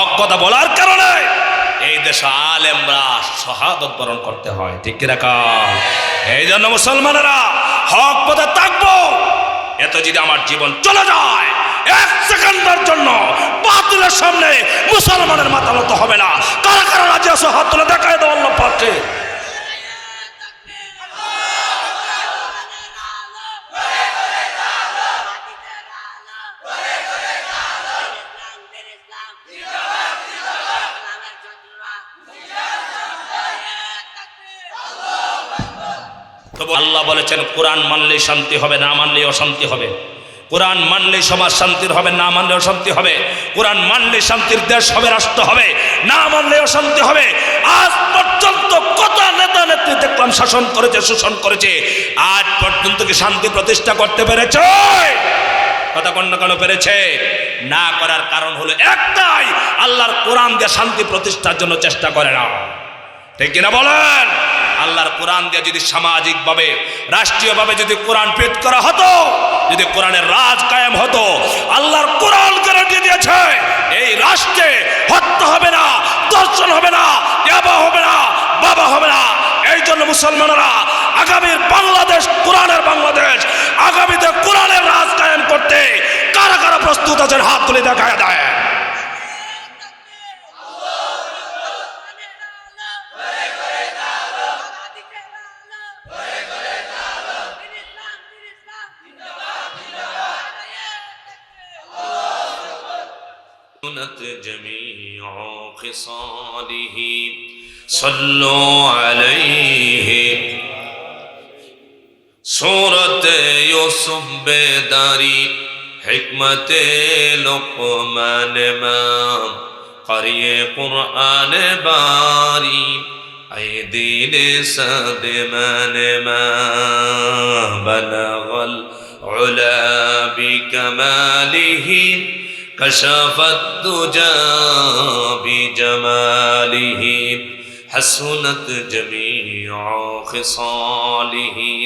হক কথা বলার কারণে এই দেশে আলেমরা শাহাদাত বরণ করতে হয়, ঠিক কি রাখা? এই জন্য মুসলমানেরা হক পথে থাকবো। এত যদি আমার জীবন চলে যায়, এক সেকেন্ডের জন্য বাতিলের সামনে মুসলমানের মাথা নত হবে না। কারা কারা রাজি আছো হাত তুলে দেখায় দাও আল্লাহ পাককে। আল্লাহ বলেছেন কোরআন মানলেই শান্তি হবে, না মানলেই অশান্তি হবে। কোরআন মানলেই সমাজ শান্তির হবে, না মানলে অশান্তি হবে। কোরআন মানলে শান্তির দেশ হবে, রাষ্ট্র হবে, না মানলে অশান্তি হবে। আজ পর্যন্ত কত নেতা নেত্রী দেখলাম শাসন করেছে, শোষণ করেছে, আজ পর্যন্ত কি শান্তি প্রতিষ্ঠা করতে পেরেছে? কথা কন্যা কেন পেরেছে? না করার কারণ হলো একটাই, আল্লাহর কোরআন দিয়ে শান্তি প্রতিষ্ঠার জন্য চেষ্টা করে না, ঠিক কিনা বলেন? আল্লাহর কোরআন দিয়ে যদি সামাজিকভাবে রাষ্ট্রীয়ভাবে যদি কোরআন পেশ করা হতো, যদি কোরআনের রাজ কায়েম হতো, আল্লাহর কোরআন গ্যারান্টি দিয়েছে এই রাষ্ট্রে হত্যা হবে না, দর্শন হবে না, ইয়াবা হবে না, বাবা হবে না। এই জন্য মুসলমানেরা আগামীর বাংলাদেশ কোরআনের বাংলাদেশ, আগামীতে কোরআনের রাজ কায়েম করতে কারা কারা প্রস্তুত আছেন হাত তুলে দেখায় দেয়। جميع خصاله صلوا عليه सूरत यूसुफ बेदारी हिकमत लुक़मान माम क़रिए कुरआन बारी ऐ दीन सदमान माम बलगल उला बिकमालिही कशफत दुजा बिजमालिही हसनत जमीअ खिसालिही।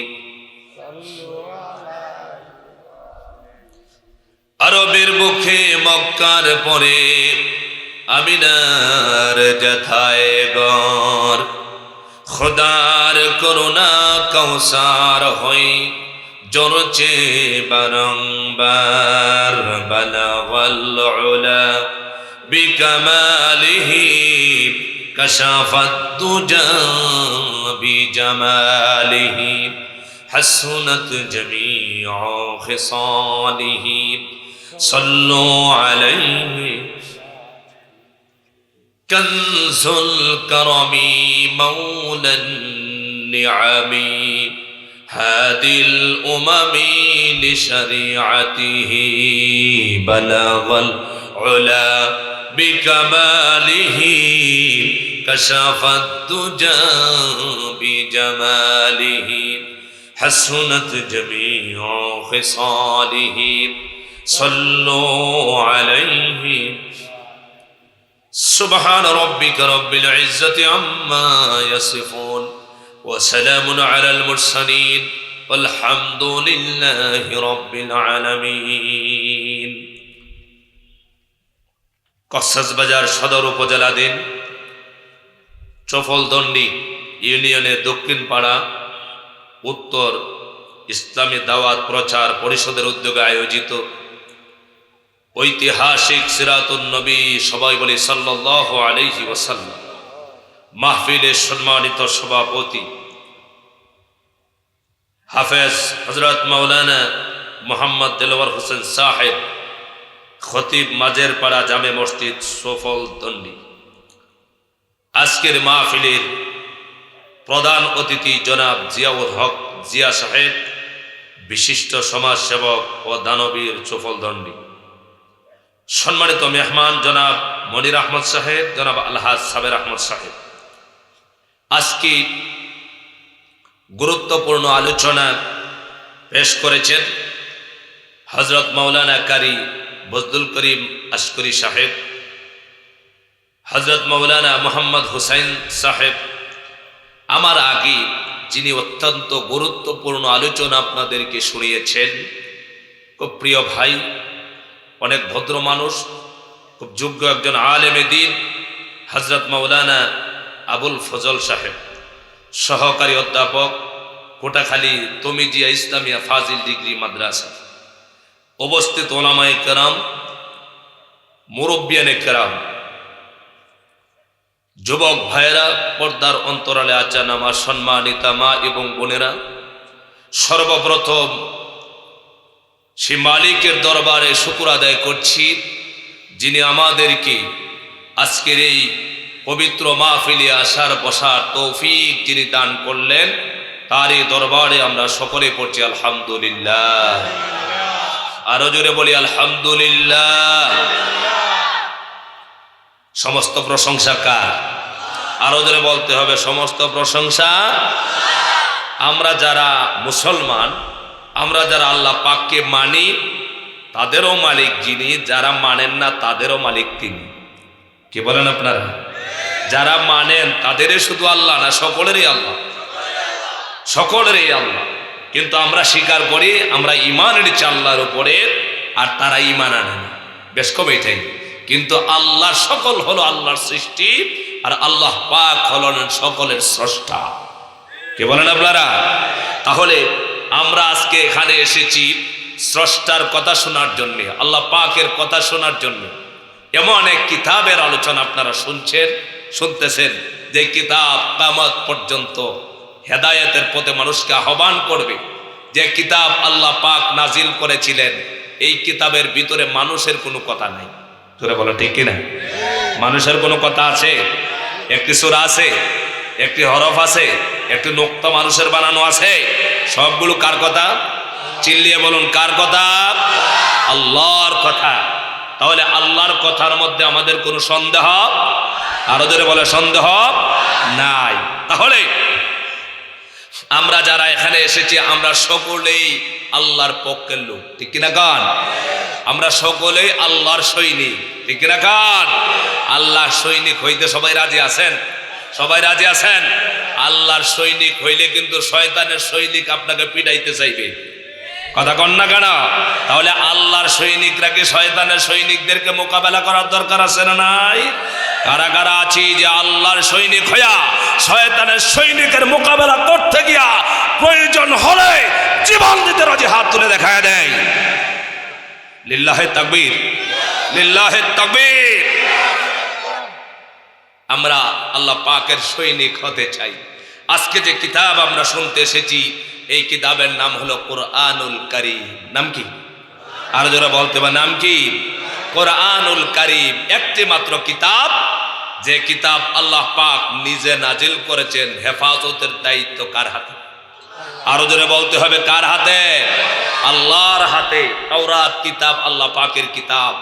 আরবের বুকে মক্কার পরে আমিনার জথায় গর, খোদার করুণা কৌসার হই জরচে বারংবার বালাগাল উলা বিকামালিহি কশফত দুজা বিজামালিহি हसनत जमीअ खिसालिही सल्लु अलैहि कंजुल करमी मौलन निअमी हादिल उममी लिशरीअतिही बलगल उला बिकमालिही कशफत दुजा बिजमालिही हसनत जमीअ खिसालिही सल्लु अलैहि। सुब्हान रब्बिक रब्बिल इज्जति अम्मा यसिफून व सलामुन अलल मुरसलीन वल्हम्दुलिल्लाहि रब्बिल आलामीन। কক্সবাজার সদর উপজেলাধীন চফলদন্ডি ইউনিয়নের দক্ষিণ পাড়া উত্তর ইসলামী দাওয়াত প্রচার পরিষদের উদ্যোগে আয়োজিত ঐতিহাসিক সিরাতুন নবী, সবাই বলি সাল্লাল্লাহু আলাইহি ওয়াসাল্লাম, মাহফিলের সম্মানিত সভাপতি হাফেজ হযরত মাওলানা মোহাম্মদ দেলওয়ার হোসেন সাহেব, খতিব মাঝের পাড়া জামে মসজিদ সফলদন্ডি। আজকের মাহফিলের প্রধান অতিথি জনাব জিয়াউল হক জিয়া সাহেব, বিশিষ্ট সমাজসেবক ও দানবীর চফলদন্ডি। সম্মানিত মেহমান জনাব মনির আহমদ সাহেব, জনাব আলহাজ সাবের আহমদ সাহেব। আজকে গুরুত্বপূর্ণ আলোচনা পেশ করেছেন হযরত মাওলানা কারি বজলুল করিম আশকরি সাহেব, হযরত মাওলানা মোহাম্মদ হুসাইন সাহেব। আমার আগে যিনি অত্যন্ত গুরুত্বপূর্ণ আলোচনা আপনাদেরকে শুনিয়েছেন, খুব প্রিয় ভাই, অনেক ভদ্র মানুষ, খুব যোগ্য একজন আলেমে দ্বীন হযরত মাওলানা আবুল ফজল সাহেব, সহকারী অধ্যাপক, কোটাখালী তমিজিয়া ইসলামিয়া ফাজিল ডিগ্রি মাদ্রাসা। উপস্থিত ওলামায়ে কেরাম, মুরব্বিয়ানে কেরাম, যুবক ভাইয়েরা, পর্দার অন্তরালে আচ্ছা নামার সম্মানিতা মা এবং বোনেরা, সর্বপ্রথম সে মালিকের দরবারে শুকর আদায় করছি, যিনি আমাদেরকে আজকের এই পবিত্র মাহফিলে আসার বসার তৌফিক যিনি দান করলেন, তারই দরবারে আমরা সকলে পড়ছি আলহামদুলিল্লাহ। আরো জোরে বলি আলহামদুলিল্লাহ। সমস্ত প্রশংসা কার? আরো জোরে বলতে হবে, সমস্ত প্রশংসা। আমরা যারা মুসলমান, আমরা যারা আল্লাহ পাককে মানি, তাদেরও মালিক যিনি, যারা মানেন না তাদেরও মালিক তিনি। কি বলেন আপনারা? যারা মানেন তাদেরই শুধু আল্লাহ না, সকলেরই আল্লাহ, সকলেরই আল্লাহ। কিন্তু আমরা স্বীকার করি আমরা ঈমান এনেছি আল্লাহর উপরে, আর তারা ঈমান আনে না, বেশ কম এটাই। কিন্তু আল্লাহ সকল হলো আল্লাহর সৃষ্টি, আর আল্লাহ পাক হলেন সকলের স্রষ্টা। কে বলেন আপনারা? তাহলে আমরা আজকে এখানে এসেছি স্রষ্টার কথা শোনার জন্য, আল্লাহ পাকের কথা শোনার জন্য। এমন এক কিতাবের আলোচনা আপনারা শুনতেছেন, যে কিতাব কিয়ামত পর্যন্ত হেদায়েতের পথে মানুষকে আহ্বান করবে। যে কিতাব আল্লাহ পাক নাজিল করেছিলেন, এই কিতাবের ভিতরে মানুষের কোনো কথা নাই। তোরা বলো ঠিক কিনা? মানুষের কোনো কথা আছে? একটি সূরা আছে, একটি হরফ আছে, একটি নোক্তা মানুষের বানানো আছে? সবগুলো কার কথা? চিল্লিয়ে বলুন, কার কথা? আল্লাহর কথা। তাহলে আল্লাহর কথার মধ্যে আমাদের কোনো সন্দেহ, আরো জোরে বলে সন্দেহ নাই। তাহলে আমরা যারা এখানে এসেছি, আমরা সকলেই আল্লাহর পক্ষের লোক, ঠিক কিনা গান? আমরা সকলেই আল্লাহর সৈনিক, ঠিক কিনা গান? আল্লাহর সৈনিক হইতে সবাই রাজি আছেন? সবাই রাজি আছেন? আল্লাহর সৈনিক হইলে কিন্তু শয়তানের সৈনিক আপনাকে পিটাইতে চাইবে, কথা কন না কেন? তাহলে আল্লাহর সৈনিকরা কি শয়তানের সৈনিকদেরকে মোকাবেলা করার দরকার আছে না নাই? কারা কারা আছি যে আল্লাহর সৈনিক হইয়া শয়তানের সৈনিকের মোকাবেলা করতে গিয়া প্রয়োজন হলে জীবন দিতে রাজি? হাত তুলে দেখায় দেয়। লিল্লাহে তাকবীর, লিল্লাহে তাকবীর। আমরা আল্লাহ পাকের সৈনিক হতে চাই। আজকে যে কিতাব আমরা শুনতে এসেছি, এই কিতাবের নাম হলো কোরআনুল কারীম। নাম কি? আর যারা বলতে পারে নাম কি? কোরআনুল কারীম। একটি মাত্র কিতাব, যে কিতাব আল্লাহ পাক নিজে নাজিল করেছেন। হেফাজতের দায়িত্ব কার হাতে? আরো জোরে বলতে হবে, কার হাতে? আল্লাহর হাতে। তাওরাত কিতাব আল্লাহ পাকের কিতাব,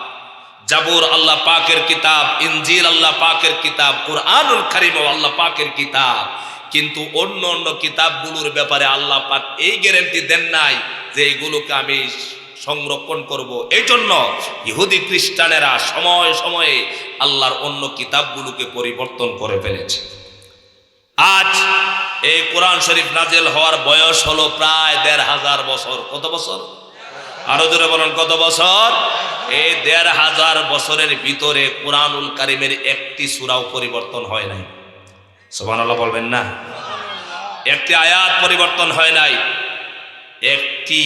জাবুর আল্লাহ পাকের কিতাব, ইনজিল আল্লাহ পাকের কিতাব, কোরআনুল কারীম আল্লাহ পাকের কিতাব। কিন্তু অন্য অন্য কিতাবগুলোর ব্যাপারে আল্লাহ পাক এই গ্যারান্টি দেন নাই যে এইগুলোকে আমি সংরক্ষণ করব। এই জন্য ইহুদি খ্রিস্টানেরা সময়ে সময়ে আল্লাহর অন্য কিতাবগুলোকে পরিবর্তন করে ফেলেছে। আজ এই কোরআন শরীফ নাজিল হওয়ার বয়স হলো প্রায় ১৫০০ বছর। কত বছর? আরো জোরে বলেন, কত বছর? এই ১৫০০ বছরের ভিতরে কোরআনুল কারীমের একটি সূরাও পরিবর্তন হয় নাই। সুবহানাল্লাহ বলবেন না? একটি আয়াত পরিবর্তন হয় নাই, একটি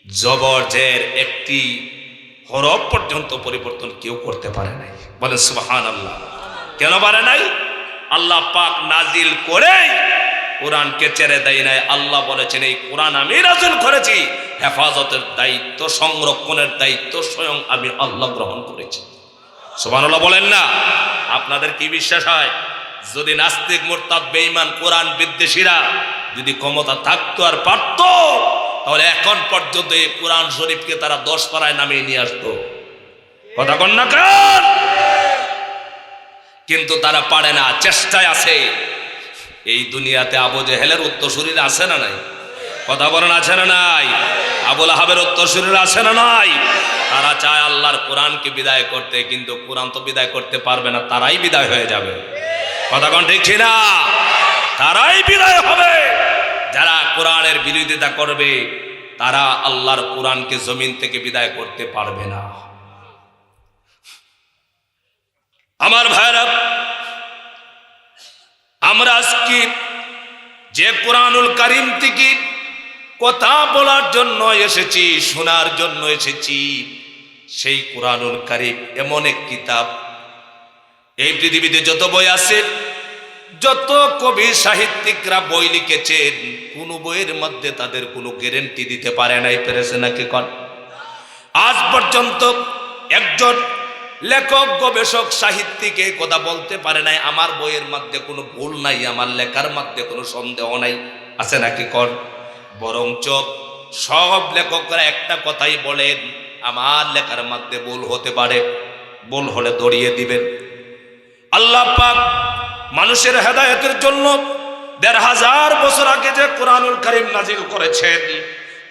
জবর জের, একটি হরফ পর্যন্ত পরিবর্তন কেউ করতে পারে নাই। বলেন সুবহানাল্লাহ। কেন পারে নাই? আল্লাহ পাক নাজিল করে কোরআনকে ছেড়ে দেয় নাই। আল্লাহ বলেছেন, এই কোরআন আমি নাজিল করেছি, হেফাজতের দায়িত্ব, সংরক্ষণের দায়িত্ব স্বয়ং আমি আল্লাহ গ্রহণ করেছি। সুবহানাল্লাহ বলেন না? আপনাদের কি বিশ্বাস হয়? যদি নাস্তিক, মুরতাদ, বেঈমান, কোরআন বিদ্বেষীরা যদি ক্ষমতা থাকতো আর পারত, তাহলে এখন পর্যন্ত এই কোরআন শরীফকে তারা 10 পারায় নামিয়ে নিয়ে আসতো। কথা কন না কেন? কিন্তু তারা পারে না, চেষ্টায় আছে। এই দুনিয়াতে আবু জেহেলের উত্তরসূরিরা আছে না নাই? কথা বলেন, আছে না নাই? আবুল আহাবের উত্তরসূরিরা আছে না নাই? তারা চায় আল্লাহর কোরআনকে বিদায় করতে, কিন্তু কোরআন তো বিদায় করতে পারবে না, তারাই বিদায় হয়ে যাবে। কথা কোন ঠিক না? তারাই বিদায় হবে। যারা কোরআনের বিরোধিতা করবে তারা আল্লাহর কোরআনকে জমিন থেকে বিদায় করতে পারবে না। আমার ভাইরা, আমরা আজকে যে কোরআনুল কারীম থেকে কথা বলার জন্য এসেছি, শোনার জন্য এসেছি, সেই কোরআনুল কারীম এমন এক কিতাব, এই পৃথিবীতে যত বই আছে, যত কবি সাহিত্যিকরা বই লিখেছেন, কোন বইয়ের মধ্যে তাদের কোনো গ্যারান্টি দিতে পারে নাই, পেরেছে নাকি কোন? আজ পর্যন্ত একজন লেখক, গবেষক, সাহিত্যিক এই কথা বলতে পারে নাই আমার বইয়ের মধ্যে কোনো ভুল নাই, আমার লেখার মধ্যে কোনো সন্দেহ নাই, আছে নাকি কোন? বরঞ্চ সব লেখকরা একটা কথাই বলেন, আমার লেখার মধ্যে ভুল হতে পারে, ভুল হলে ধরিয়ে দিবেন। আল্লাহ পাক মানুষের হেদায়েতের জন্য ১৫০০ বছর আগে যে কোরআনুল কারীম নাজিল করেছেন,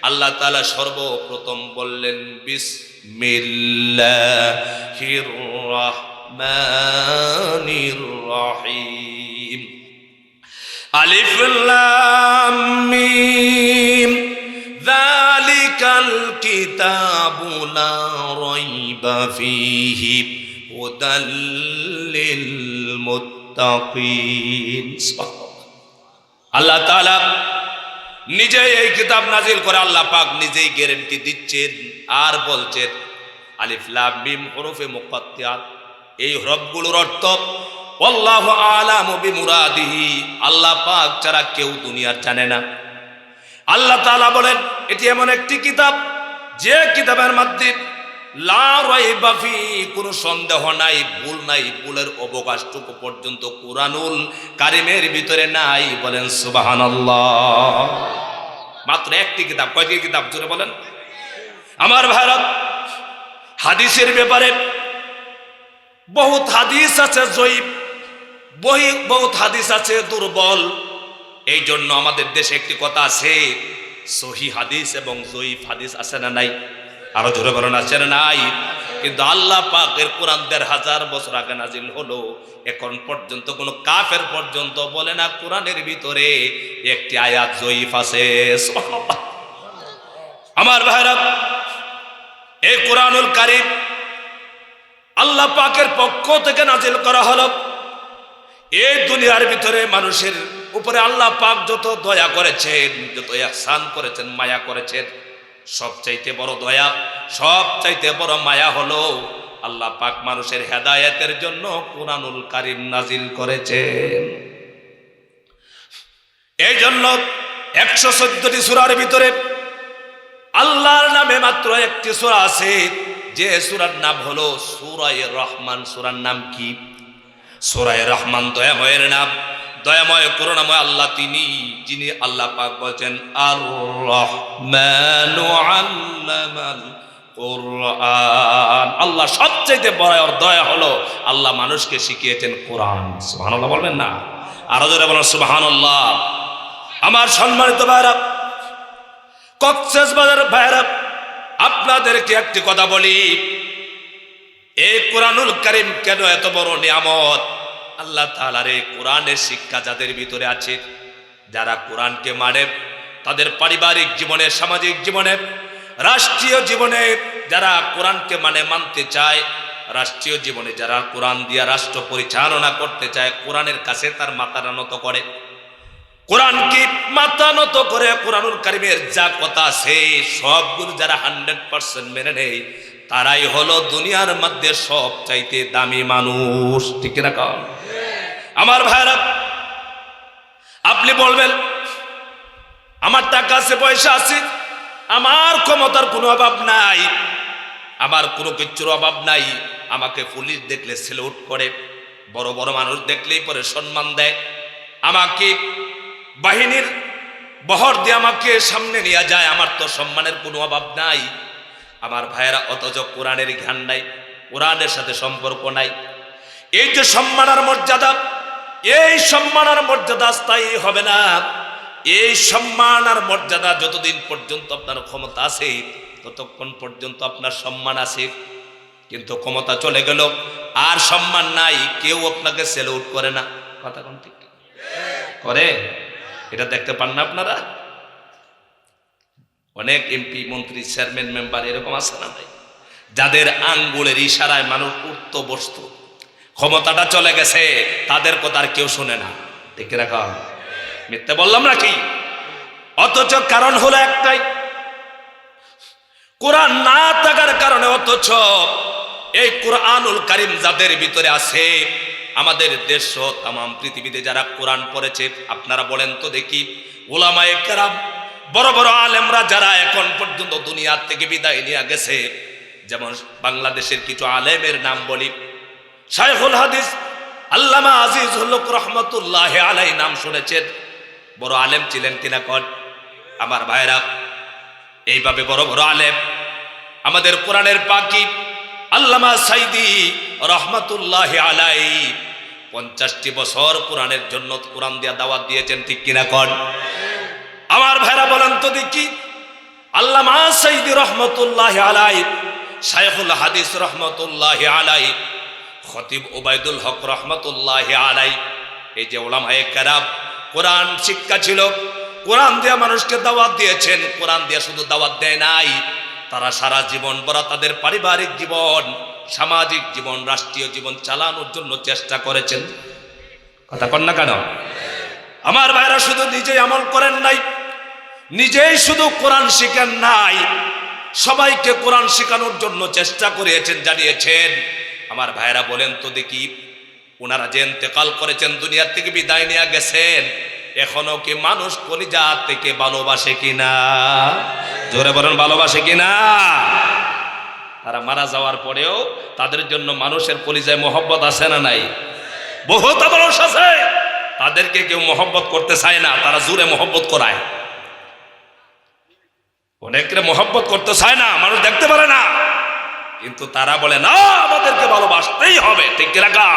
আল্লাহ তাআলা সর্বপ্রথম বললেন বিসমিল্লাহির রহমানির রহিম, আলিফ লাম মিম, যালিকাল কিতাবু লা রাইবা ফীহি হুদাল লিল মুত্তাকিন। আল্লাহ তাআলা নিজেই এই কিতাব নাজিল করে, আল্লাহ পাক নিজেই গ্যারান্টি দিচ্ছেন আর বলছেন আলিফ লাম মিম হরফে মুকাত্তাত, এই হরফগুলোর অর্থ আল্লাহু আ'লামু বিমুরাদিহি, আল্লাহ পাক ছাড়া কেউ দুনিয়ার জানে না। আল্লাহ তাআলা বলেন এটি এমন একটি কিতাব, যে কিতাবের মধ্যে লা রাইবা ফি, কোনো সন্দেহ নাই, ভুল নাই, ভুলের অবকাশটুকু পর্যন্ত কোরআনুল কারীমের ভিতরে নাই। বলেন সুবহানাল্লাহ। মাত্র একটি কিতাব। কয়টি কিতাব জোরে বলেন? আমার ভাইরা, হাদিসের ব্যাপারে বহুত হাদিস আছে জয়ীফ, বহুত হাদিস আছে দুর্বল। এই জন্য আমাদের দেশে একটি কথা আছে, সহিহ হাদিস এবং জয়ীফ হাদিস আছে না নাই? আরো জোরে বলেন আছে না নাই? কিন্তু আল্লাহ পাকের কোরআন ১৫০০ বছর আগে নাজিল হলো, এখন পর্যন্ত কোনো কাফের পর্যন্ত বলে না কোরআনের ভিতরে একটি আয়াত জয়ীফ আছে। সুবহানাল্লাহ। আমার ভাইরা, এই কোরআনুল কারীম আল্লাহ পাকের পক্ষ থেকে নাজিল করা হলো। এই দুনিয়ার ভিতরে মানুষের উপরে আল্লাহ পাক যত দয়া করেছেন, যত ইহসান করেছেন, মায়া করেছেন, সবচাইতে বড় দয়া, সবচাইতে বড় মায়া হলো আল্লাহ পাক মানুষের হেদায়েতের জন্য কোরআনুল কারীম নাজিল করেছেন। এই জন্য ১১৪টি সূরার ভিতরে আল্লাহর নামে মাত্র একটি সূরা আছে, যে সূরার নাম হলো সূরা রহমান। সূরার নাম কি? সূরা রহমান, দয়াময়ের নাম। দয়াময় করুণাময় আল্লাহ তিনি, যিনি আল্লাহ পাক বলেন আর রহমানু আল্লামাল কোরআন। আল্লাহ সবচেয়ে বড় দয়া হলো আল্লাহ মানুষকে শিখিয়েছেন কোরআন। সুবহানাল্লাহ বলবেন না? আরো জোরে বলেন সুবহানাল্লাহ। আমার সম্মানিত ভাইরা, কক্সবাজার ভাইরা, আপনাদেরকে একটি কথা বলি, এই কোরআনুল কারীম কেন এত বড় নিয়ামত? আল্লাহ তাআলার এই কোরআনের শিক্ষা যাদের ভিতরে আছে, যারা কোরআনকে মানে, তাদের পারিবারিক জীবনে, সামাজিক জীবনে, রাষ্ট্রীয় জীবনে যারা কোরআনকে মানে, মানতে চায়, রাষ্ট্রীয় জীবনে যারা কোরআন দিয়া রাষ্ট্র পরিচালনা করতে চায়, কোরআনের কাছে তার মাথা নত করে, কোরআনকে মাথা নত করে, কোরআনুল কারীমের যা কথা আছে সবগুলো যারা 100% মেনে নেয়, তারাই হলো দুনিয়ার মধ্যে সবচাইতে দামি মানুষ। ঠিক না? আমার ভাইরা, আপনি বলবেন আমার টাকা আছে, পয়সা আছে, আমার ক্ষমতার কোনো অভাব নাই, আমার কোনো কিছুর অভাব নাই, আমাকে পুলিশ দেখলে সেলুট করে, বড় বড় মানুষ দেখলেই পরে সম্মান দেয়, আমাকে বাহিনীর বহর দিয়ে আমাকে সামনে নিয়ে যায়, আমার তো সম্মানের কোনো অভাব নাই। আমার ভাইয়েরা, অথচ কোরআনের জ্ঞান নাই, কোরআনের সাথে সম্পর্ক নাই। এই যে সম্মান আর মর্যাদা, এই সম্মান আর মর্যাদা স্থায়ী হবে না। এই সম্মান আর মর্যাদা যতদিন পর্যন্ত আপনার ক্ষমতা আছে, ততক্ষণ পর্যন্ত আপনার সম্মান আছে। কিন্তু ক্ষমতা চলে গেল আর সম্মান নাই, কেউ আপনাকে সেলুট করে না। কথা কোন ঠিক করে? এটা দেখতে পান না আপনারা? অনেক এমপি, মন্ত্রী, চেয়ারম্যান, মেম্বার এরকম আছে না ভাই, যাদের আঙ্গুলের ইশারায় মানুষ উঠত বসত, ক্ষমতাটা চলে গেছে, তাদের কথা আর কেউ শুনে না। ঠিক রাখা, মিথ্যে বললাম নাকি? অথচ কারণ হলো একটাই, কোরআন না থাকার কারণে। অথচ এই কোরআনুল কারীম যাদের ভিতরে আছে, আমাদের দেশ সহ তাম পৃথিবীতে যারা কোরআন পড়েছে, আপনারা বলেন তো দেখি, উলামায়ে কেরাম, বড় বড় আলেমরা যারা এখন পর্যন্ত দুনিয়ার থেকে বিদায় নিয়ে গেছে, যেমন বাংলাদেশের কিছু আলেমের নাম বলি। শাইখুল হাদিস আল্লামা আজিজুল হক রহমতুল্লাহ আলাইহি নাম শুনেছেন, বড় আলেম ছিলেন কিনা কন আমার ভাইরা? এইভাবে বড় বড় আলেম আমাদের কোরআনের পাখি আল্লামা সাইদি রহমতুল্লাহ আলাইহি 50টি বছর কোরআনের জন্য কোরআন দিয়া দাওয়াত দিয়েছেন। ঠিক কিনা কন আমার ভাইরা? বলেন তো দেখি, আল্লামা সাইদি রহমতুল্লাহ আলাইহি, শাইখুল হাদিস রহমতুল্লাহ আলাইহি, খতিব ওবায়দুল হক রহমতুল্লাহ আলাইহি, এই যে উলামায়ে কেরাম কোরআন শিক্ষা ছিল, কোরআন দিয়া মানুষকে দাওয়াত দিয়েছেন। কোরআন দিয়া শুধু দাওয়াত দেয় নাই, তারা সারা জীবন বড় তাদের পারিবারিক জীবন, সামাজিক জীবন, রাষ্ট্রীয় জীবন চালানোর জন্য চেষ্টা করেছেন। কথা কন না কেন আমার ভাইরা? শুধু নিজেই আমল করেন নাই, নিজেই শুধু কোরআন শিখেন নাই, সবাইকে কোরআন শেখানোর জন্য চেষ্টা করেছেন, জানিয়েছেন। আমার ভাইরা বলেন তো দেখি, ওনারা যে ইন্তেকাল করেছেন, দুনিয়ার থেকে বিদায় নিয়ে গেছেন, এখনো কি মানুষ কলিজা থেকে ভালোবাসে কিনা? জোরে বলেন, ভালোবাসে কিনা? তারা মারা যাওয়ার পরেও তাদের জন্য মানুষের কলিজায় মহব্বত আছে না নাই? বহুত মানুষ আছে, তাদেরকে কেউ মহব্বত করতে চায় না, তারা জোরে মহব্বত করায়। অনেকরে মহব্বত করতে চায় না, মানুষ দেখতে পারে না, কিন্তু তারা বলে না আমাদেরকে ভালোবাসতেই হবে। ঠিক রাখা।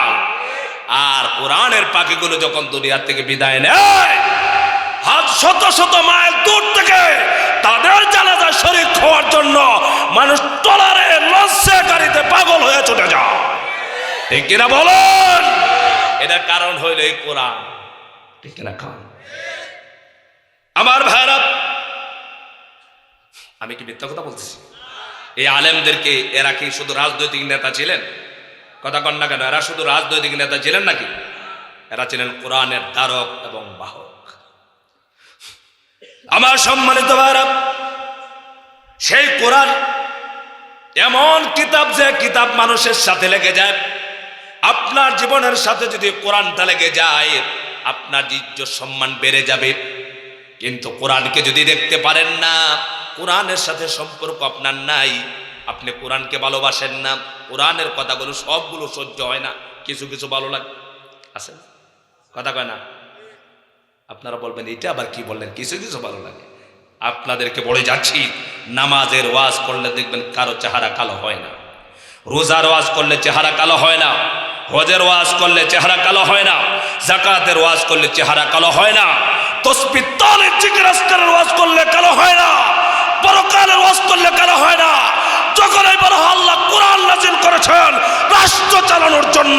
আর কোরআনের পাখিগুলো যখন দুনিয়ার থেকে বিদায় নেয়, হাত শত শত মাইল দূর থেকে তাদের জানাজায় শরীক হওয়ার জন্য মানুষ ট্রলারে, লঞ্চে, গাড়িতে পাগল হয়ে ছুটে যায়। ঠিক কিনা বলেন? এটার কারণ হইল এই কোরআন। ঠিক কিনা খান আমার ভাইরা? আমি কি মিথ্যা কথা বলতেছি? এই আলেমদেরকে, এরা কি শুধু রাজনৈতিক নেতা ছিলেন? কথা কন না কেন? এরা শুধু রাজনৈতিক নেতা ছিলেন নাকি? এরা ছিলেন কোরআনের ধারক এবং বাহক। আমার সম্মানিত ভাইরা, সেই কোরআন এমন কিতাব, যে কিতাব মানুষের সাথে লেগে যায়। আপনার জীবনের সাথে যদি কোরআনটা লেগে যায়, আপনার ইজ্জত সম্মান বেড়ে যাবে। কিন্তু কোরআনকে যদি দেখতে পারেন না, কোরআনের সাথে সম্পর্ক আপনার নাই, আপনি কোরআনকে ভালোবাসেন না, কোরআনের কথাগুলো সবগুলো সহ্য হয় না, কিছু কিছু ভালো লাগে আছে, কথা কয় না? আপনারা বলবেন এটা আবার কি বললেন, কিছু কিছু ভালো লাগে। আপনাদেরকে বলে যাচ্ছি, নামাজের ওয়াজ করলে দেখবেন কারো চেহারা কালো হয় না, রোজার ওয়াজ করলে চেহারা কালো হয় না, হজের ওয়াজ করলে চেহারা কালো হয় না, যাকাতের ওয়াজ করলে চেহারা কালো হয় না, তাসবিহ তাহলিল জিকির আজকারের ওয়াজ করলে কালো হয় না, পরকালের ওয়াজ করলে কালো হয় না। যখন এবার আল্লাহ কোরআন নাযিল করেছেন রাষ্ট্র চালানোর জন্য,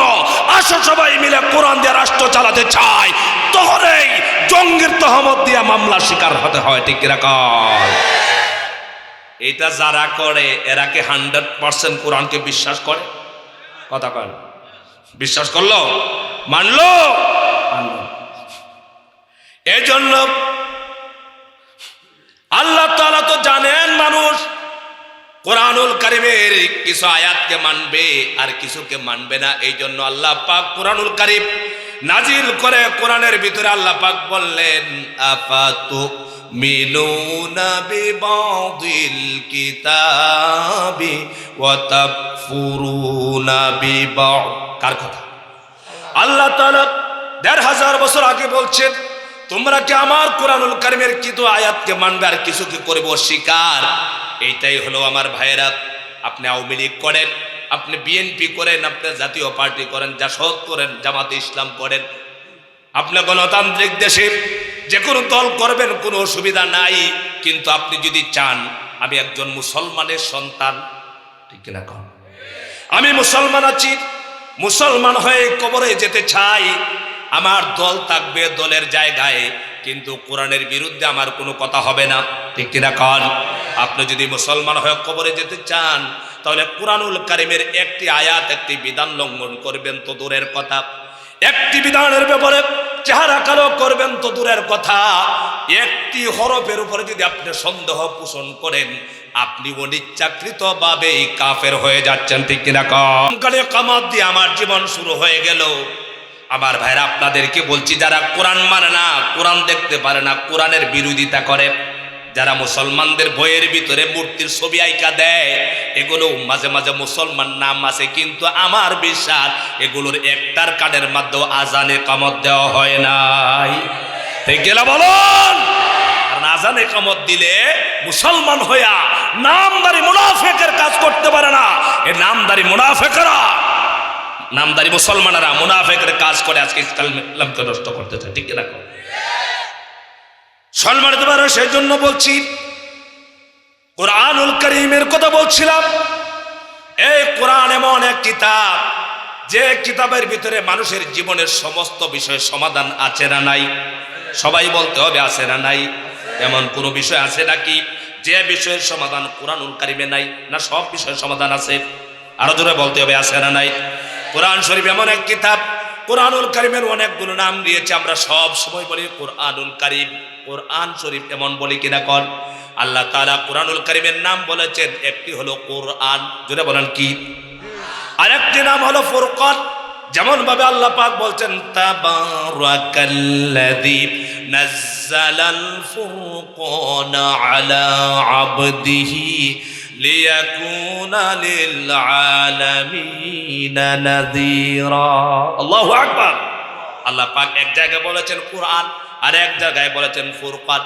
আসো সবাই মিলে কোরআন দিয়ে রাষ্ট্র চালাতে চায়, তখন এই জঙ্গির তহমত দিয়ে মামলা শিকার হতে হয়। ঠিক রাখা। এটা যারা করে, এরা কি 100% কোরআনকে বিশ্বাস করে? কথা কয় না? বিশ্বাস করলো, মানলো। এই জন্য আল্লাহ তাআলা তো জানেন মানুষ কোরআনুল কারীমের কিছু আয়াতকে মানবে আর কিছুকে মানবে না। এই জন্য আল্লাহ পাক কোরআনুল কারীম নাজিল করে। কোরআনের ভিতরে আল্লাহ পাক বললেন, আফাতু মিনুনা বিবাদিল কিতাবি ওয়া তাকফুরুনা বিবাদ। কার কথা? আল্লাহ তাআলা ১৫০০ বছর আগে বলছেন, তোমরা কি আমার কোরআনুল কারীমের কিছু আয়াতকে মানবে আর কিছু কি করবে অস্বীকার? এইটাই হলো আমার ভাইয়েরা। আপনি আওয়ামী লীগ করেন, আপনি বিএনপি করেন, আপনি জাতীয় পার্টি করেন, জাসদ করেন, জামাতে ইসলাম করেন, আপনি গণতান্ত্রিক দেশে যে কোনো দল করবেন, কোনো অসুবিধা নাই। কিন্তু আপনি যদি চান আমি একজন মুসলমানের সন্তান, ঠিক কিনা কন, আমি মুসলমান আছি, মুসলমান হয়ে কবরে যেতে চাই, আমার দল থাকবে দলের জায়গায়, কিন্তু কোরআনের বিরুদ্ধে আমার কোনো কথা হবে না। ঠিক কিনা কন? আপনি যদি মুসলমান হয়ে কবরে যেতে চান, তাহলে কুরআনুল কারীমের একটি আয়াত একটি বিধান লঙ্ঘন করবেন তো দূরের কথা, একটি বিধানের ব্যাপারে চেহারা কালো করবেন তো দূরের কথা, একটি হরফের উপরে যদি আপনি সন্দেহ পোষণ করেন আপনি অনিচ্ছাকৃতভাবেই কাফের হয়ে যাচ্ছেন, ঠিক কিনা? কালে কামাত দিয়ে আমার জীবন শুরু হয়ে গেল। আমার ভাইরা আপনাদেরকে বলছি, যারা কোরআন মানে না, কোরআন দেখতে পারে না, কোরআনের বিরোধিতা করে, যারা মুসলমানদের বইয়ের ভিতরে মূর্তির ছবি আইকা দেয়, এগুলো মাঝে মাঝে মুসলমান নাম আছে, কিন্তু আমার বিশ্বাস এগুলোর একটার কানের মাধ্যমে আজানে কামত দেওয়া হয় নাই, ঠিক গেলা বলুন? কারণ আজানে কামত দিলে মুসলমান হইয়া নামদারি মুনাফিকের কাজ করতে পারে না। এই নামদারি মুনাফিকরা, নামদারি মুসলমানেরা মুনাফিকের কাজ করে আজকে ইসলামকে নষ্ট করতেছে, ঠিক কিনা? সম্মানিত ভাইরা, সেই জন্য বলছি, কুরআনুল কারীমের কথা বলছিলাম। এই কোরআন এমন এক কিতাব, যে কিতাবের ভিতরে মানুষের জীবনের সমস্ত বিষয়ের সমাধান আছে না নাই? সবাই বলতে হবে আছে না নাই? এমন কোন বিষয় আছে নাকি যে বিষয়ের সমাধান কুরআনুল কারীমে নাই? না সব বিষয়ের সমাধান আছে? আরো জোরে বলতে হবে আছে না নাই? কোরআন শরীফ এমন এক কিতাব, কুরআনুল কারীমের অনেকগুলো নাম দিয়েছে, আমরা সব সময় বলি কুরআনুল কারীম, কোরআন শরীফ এমন বলি কিনা কোন? আল্লাহ তাআলা কুরআনুল কারীমের নাম বলেছেন, একটি হলো কোরআন, জোরে বলেন কি? আরেকটি নাম হলো ফুরকান। যেমন ভাবে আল্লাহ পাক বলছেন, তাবারাকাল্লাযী নাযালাল ফুরকানা আলা আবদিহি লিয়াকুনা লিল আলামিনা নাযীরা। আল্লাহু আকবার। আল্লাহ পাক এক জায়গায় বলেছেন কোরআন, আর এক জায়গায় বলেছেন ফুরকান।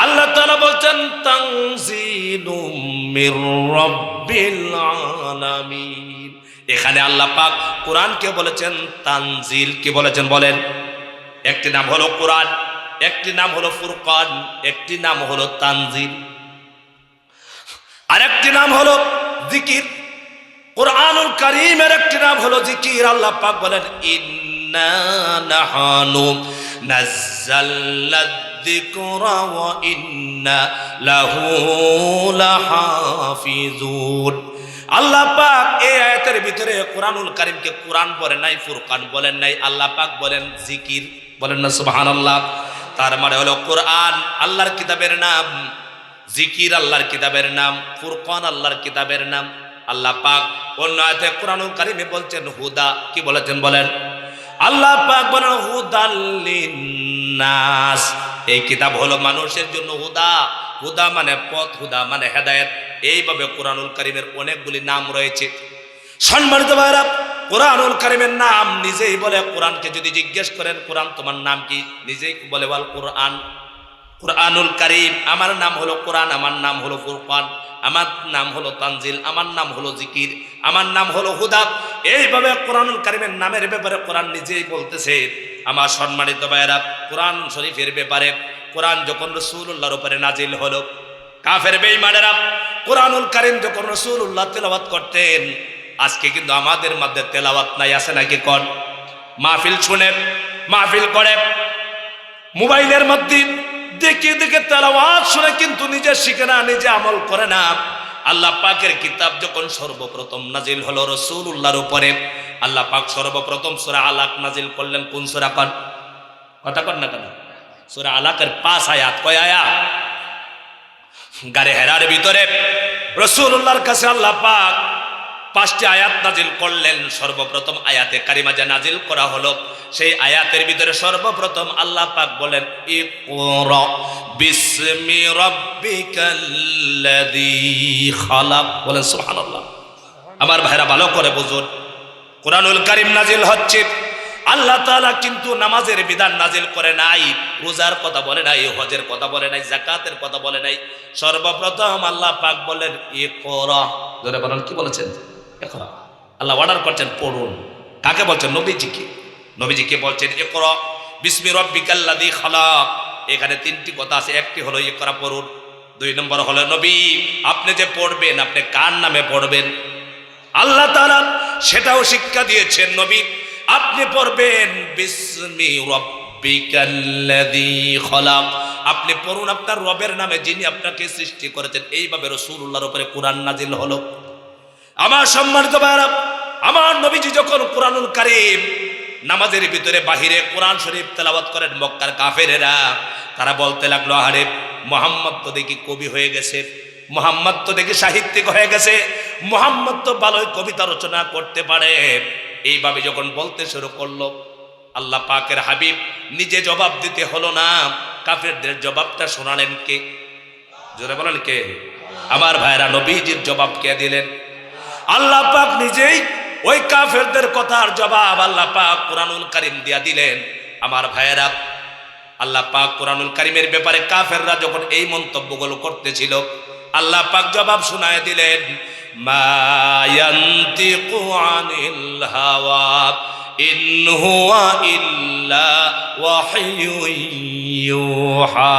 আল্লাহ তাআলা বলছেন তানজিলুম মির রাব্বিল আলামিন। এখানে আল্লাহ পাক কোরআনকে বলেছেন তানজিল, কি বলেছেন বলেন? একটি নাম হলো কোরআন, একটি নাম হলো ফুরকান, একটি নাম হলো তানজিল, আরেকটি নাম হলো জিকির। কুরআনুল কারীমের একটি নাম হলো জিকির। আল্লাহ পাক বলেন, ইন্না নাহনু নাযালনা যিকরা ওয়া ইন্না লাহু লাহাফিজুন। আল্লাহ পাক এই আয়াতের ভিতরে কুরআনুল কারীমকে কোরআন বলেন নাই, ফুরকান বলেন নাই, আল্লাহ পাক বলেন জিকির, বলেন না সুবহানাল্লাহ। তার মানে হলো কোরআন আল্লাহর কিতাবের নাম, জিকির আল্লাহর কিতাবের নাম, ফুরকান আল্লাহর কিতাবের নাম। আল্লাহ পাক অন্য আয়াতে কুরআনুল কারীমে বলছেন হুদা, কি বলেছেন বলেন? আল্লাহ পাক বলেন হুদাল লিন্নাস। এই কিতাব হলো মানুষের জন্য হুদা, হুদা মানে পথ, হুদা মানে হেদায়েত। এইভাবে কুরআনুল কারীমের অনেকগুলি নাম রয়েছে। সম্মানিত ভাইরা, কুরআনুল কারীমের নাম নিজেই বলে। কোরআনকে যদি জিজ্ঞেস করেন কোরআন তোমার নাম কি, নিজেই বলে বল কোরআন। কুরআনুল কারীম, আমার নাম হলো কোরআন, আমার নাম হলো ফুরকান, আমার নাম হলো তানজিল, আমার নাম হলো জিকির, আমার নাম হলো হুদা। এইভাবে কুরআনুল কারীমের নামের ব্যাপারে কোরআন নিজেই বলতেছে। আমার সম্মানিত ভাইরা, কোরআন শরীফের ব্যাপারে, কোরআন যখন রাসূলুল্লাহর উপরে নাজিল হলো, কাফের বেঈমানেরা কুরআনুল কারীম যখন রাসূলুল্লাহ তেলাওয়াত করতেন, আজকে কিন্তু আমাদের মধ্যে তেলাওয়াত নাই, আছে নাকি? কোন মাহফিল শুনে, মাহফিল করে, মোবাইলের মধ্যে দেখে দেখে তেলাওয়াত শুনে কিন্তু নিজে শিখে না, নিজে আমল করে না। আল্লাহ পাকের কিতাব যখন সর্বপ্রথম নাজিল হলো রাসূলুল্লাহর উপরে, আল্লাহ পাক সর্বপ্রথম সূরা আলাক নাজিল করলেন। কোন সূরা? কোন কথা কর না কেন? সূরা আলাকের 5 আয়াত। কয় আয়াত? গারে হেরার ভিতরে রাসূলুল্লাহর কাছে আল্লাহ পাক 5টি আয়াত নাজিল করলেন। সর্বপ্রথম আয়াতে কারিমা যা নাজিল করা হলো, সেই আয়াতের ভিতরে সর্বপ্রথম আল্লাহ পাক বলেন ইকরা বিসমি রাব্বিকাল্লাযী খালাক। বলেন সুবহানাল্লাহ। আমার ভাইরা ভালো করে বুঝুন, কুরআনুল কারীম নাজিল হচ্ছে, আল্লাহ তাআলা কিন্তু নামাজের বিধান নাজিল করে নাই, রোজার কথা বলে নাই, হজের কথা বলে নাই, যাকাতের কথা বলে নাই। সর্বপ্রথম আল্লাহ পাক বলেন ইকরা। জোরে বলেন, কি বলেছেন? ইকরা। আল্লাহ অর্ডার করছেন পড়ুন। কাকে বলছেন? নবীজিকে। নবীজিকে বলছেন ইকরা বিসমি রাব্বিকাল্লাযী খালাক। এখানে 3টি কথা আছে। একটি হলো ইকরা পড়ুন, 2 নম্বর হলো নবী আপনি যে পড়বেন আপনি কার নামে পড়বেন, আল্লাহ তাআলা সেটাও শিক্ষা দিয়েছেন। নবী আপনি পড়বেন বিসমি রাব্বিকাল্লাযী খালাক, আপনি পড়ুন আপনার রবের নামে যিনি আপনাকে সৃষ্টি করেছেন। এইভাবে রাসূলুল্লাহর উপরে কোরআন নাজিল হলো। আমার সম্মানিত ভাইরা, আমার নবীজি যখন কোরআনুল কারীম নামাজের ভিতরে বাহিরে কোরআন শরীফ তেলাওয়াত করেন, মক্কার কাফেরেরা তারা বলতে লাগলো, আরে মুহাম্মদ তো দেখি কবি হয়ে গেছে, মুহাম্মদ তো দেখি সাহিত্যিক হয়ে গেছে, মুহাম্মদ তো ভালোই কবিতা রচনা করতে পারে। এইভাবে যখন বলতে শুরু করলো, আল্লাহ পাকের হাবিব নিজে জবাব দিতে হলো না, কাফেরদের জবাবটা শোনালেন কে? জোরে বলেন কে? আমার ভাইরা, নবীজির জবাব কে দিলেন? আল্লাহ পাক নিজেই ওই কাফেরদের কথার জবাব আল্লাহ পাক কোরআনুল কারীম দিয়া দিলেন। আমার ভাইয়েরা, আল্লাহ পাক কোরআনুল কারীমের ব্যাপারে কাফেররা যখন এই মন্তব্যগুলো করতেছিল, আল্লাহ পাক জবাব শোনায় দিলেন, মা ইয়ান্তিকু আনিল হাওয়া ইন হুয়া ইল্লা ওয়াহয়ুন ইউহা।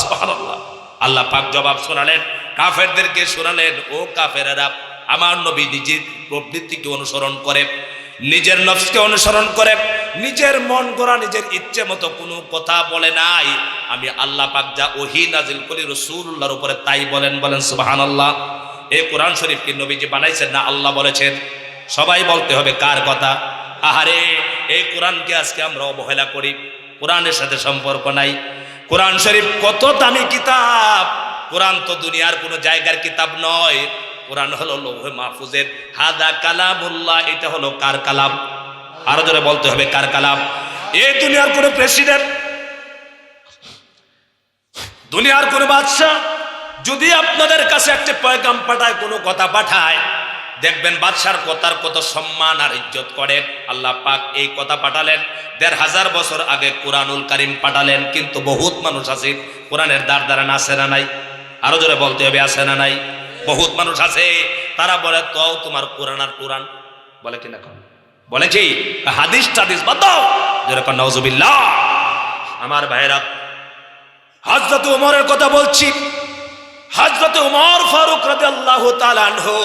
সুবহানাল্লাহ। আল্লাহ পাক জবাব শোনালেন, কাফেরদেরকে শোনালেন, ও কাফেরেরা, আমার নবী নিজের প্রবৃত্তিকে অনুসরণ করে, নিজের নফসকে অনুসরণ করে, নিজের মন গড়া নিজের ইচ্ছে মতো কোনো কথা বলে নাই। আমি আল্লাহ পাক যা ওহী নাজিল করি রাসূলুল্লাহর উপরে তাই বলেন। বলেন সুবহানাল্লাহ। এই কোরআন শরীফ কি নবীজি বানাইছেন না আল্লাহ বলেছেন? সবাই বলতে হবে কার কথা? আহারে, এই কোরআনকে আজকে আমরা অবহেলা করি, কোরআনের সাথে সম্পর্ক নাই। কোরআন শরীফ কত দামি কিতাব! কোরআন তো দুনিয়ার কোনো জায়গার কিতাব নয়। কোরআন হলো লৌহে মাহফুজের, হাদা কালামুল্লাহ। এটা হলো কার কালাম? আরো জোরে বলতে হবে কার কালাম? এই দুনিয়ার কোনো প্রেসিডেন্ট, দুনিয়ার কোনো বাদশাহ যদি আপনাদের কাছে একটা পয়গাম পাঠায়, কোনো কথা পাঠায়, দেখবেন বাদশার কথার কত সম্মান আর ইজ্জত করেন। আল্লাহ পাক এই কথা পাঠালেন ১৫০০ বছর আগে, কোরআনুল কারীম পাঠালেন। কিন্তু বহুত মানুষ আছে কোরআনের দ্বারা আছে না নাই? আরো জোরে বলতে হবে আছে না নাই? বহুত মানুষ আছে, তারা বলে তো তোমার কোরআন আর কোরআন বলে কিনা? বলে কি হাদিস টাদিস বাদ দাও, যেরকম নাউজুবিল্লাহ। আমার ভাইরা, হযরত ওমরের কথা বলছি। হযরত ওমর ফারুক রাদিয়াল্লাহু তাআলা আনহু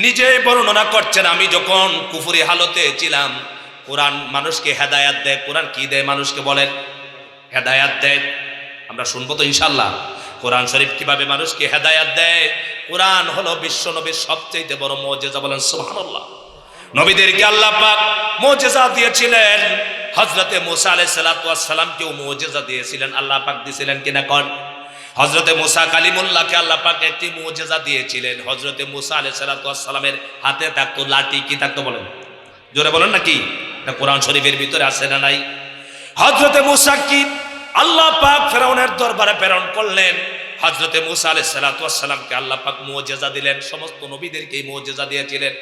নিজে বর্ণনা করছেন, আমি যখন কুফরি হালতে ছিলাম, কোরআন মানুষকে হেদায়াত দেয়। কোরআন কি দেয় মানুষকে? বলেন, হেদায়াত দেয়। আমরা শুনবো তো ইনশাআল্লাহ কোরআন শরীফ কিভাবে মানুষকে হেদায়াত দেয়। কোরআন হলো বিশ্ব নবীর সবচেয়ে বড় মুজিজা। বলেন সুবহানাল্লাহ। নবীদেরকে আল্লাহ পাক মুজিজা দিয়েছিলেন। হযরতে মুসা আলাইহিস সালাতু ওয়াস সালামকেও মুজিজা দিয়েছিলেন। আল্লাহ পাক দিয়েছিলেন কিনা কোন? হযরতে মুসা কালিমুল্লাহকে আল্লাহ পাক একটি মুজিজা দিয়েছিলেন। হযরতে মুসা আলাইহিস সালাতু ওয়াস সালামের হাতে থাকতো লাঠি। কি থাকতো বলেন? জোরে বলেন না কি? এটা কোরআন শরীফের ভিতরে আছে না নাই? হযরতে মুসা কি আল্লাহ পাক ফেরাউনের দরবারে প্রেরণ করলেন। হযরতে মুসা আলাইহিস সালাতু ওয়াস সালামকে আল্লাহ পাক মুজিজা দিলেন। সমস্ত নবীদেরকে মুজিজা দিয়েছিলেন,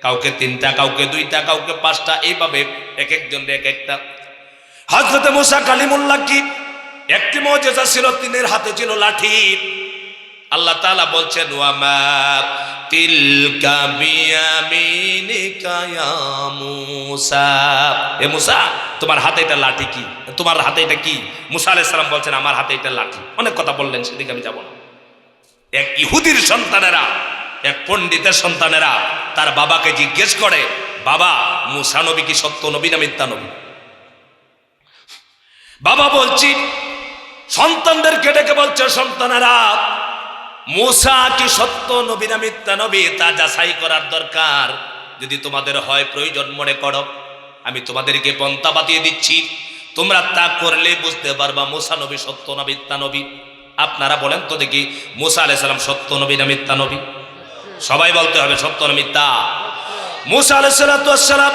কাউকে 3টা, কাউকে 2টা, কাউকে 5টা, এইভাবে এক একজন এক একটা। হযরতে মুসা কালিমুল্লাহ কি একটি মুজিজা ছিল, তিনের হাতে ছিল লাঠি। আল্লাহ তাআলা বলছেন, ওয়া মা তিলকা বিয়ামিনিকা ইয়া মুসা। এ মুসা, তোমার হাতে এটা লাঠি কি? তোমার হাতে এটা কি? মুসা আলাইহিস সালাম বলছেন, আমার হাতে এটা লাঠি। অনেক কথা বললেন, সেদিকে আমি যাব না। এক ইহুদির সন্তানেরা, এক পণ্ডিতের সন্তানেরা তার বাবাকে জিজ্ঞেস করে, বাবা, মুসা নবী কি সত্য নবী না মিথ্যা নবী? বাবা বলছি, সন্তানদেরকে ডেকে বলছে, সন্তানেরা, মুসা কি সত্য নবী না মিথ্যা নবী তা যাচাই করার দরকার। যদি তোমাদের হয় প্রয়োজন মনে করো, আমি তোমাদেরকে পন্থা বাতিয়ে দিচ্ছি, তোমরা তা করলে বুঝতে পারবা মুসা নবী সত্য না মিথ্যা নবী। আপনারা বলেন তো দেখি, মুসা আলাইহিস সালাম সত্য নবী না মিথ্যা নবী? সবাই বলতে হবে সত্য না মিথ্যা। মুসা আলাইহিস সালাম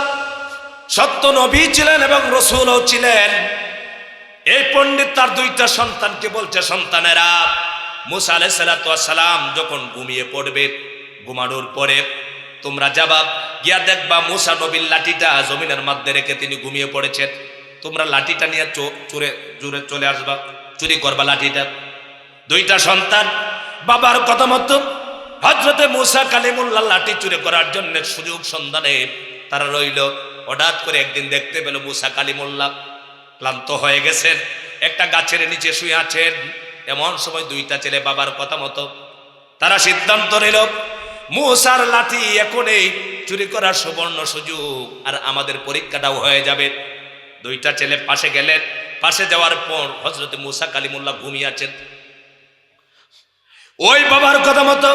সত্য নবী ছিলেন এবং রাসূলও ছিলেন। এই পণ্ডিত তার 2টা সন্তানকে বলছে, সন্তানেরা, মুসা আলাইহিস সালাম যখন ঘুমিয়ে পড়বে, ঘুমানোর পরে তোমরা যাবা, গিয়া দেখবা মুসা নবীর লাঠিটা জমিনের মধ্যে রেখে তিনি ঘুমিয়ে পড়েছেন। তোমরা লাঠিটা নিয়ে জুড়ে চলে আসবা, চুরি করবা লাঠিটা। 2টা সন্তান বাবার কথা মতো হযরতে মুসা কালিমুল্লাহ লাঠি চুরি করার জন্য সুযোগ সন্ধানে তারা রইল। হঠাৎ করে একদিন দেখতে পেল মুসা কালিমুল্লাহ ক্লান্ত হয়ে গেছেন, একটা গাছের নিচে শুয়ে আছেন। এমন সময় 2টা ছেলে বাবার কথা মতো তারা সিদ্ধান্ত নিল, মুসার লাঠি এখনই চুরি করার সুবর্ণ সুযোগ, আর আমাদের পরীক্ষাটাও হয়ে যাবে। 2টা ছেলে পাশে গেলেন, পাশে যাওয়ার পর হযরত মুসা কালিমুল্লাহ ঘুমিয়ে আছেন। ওই বাবার কথা মতো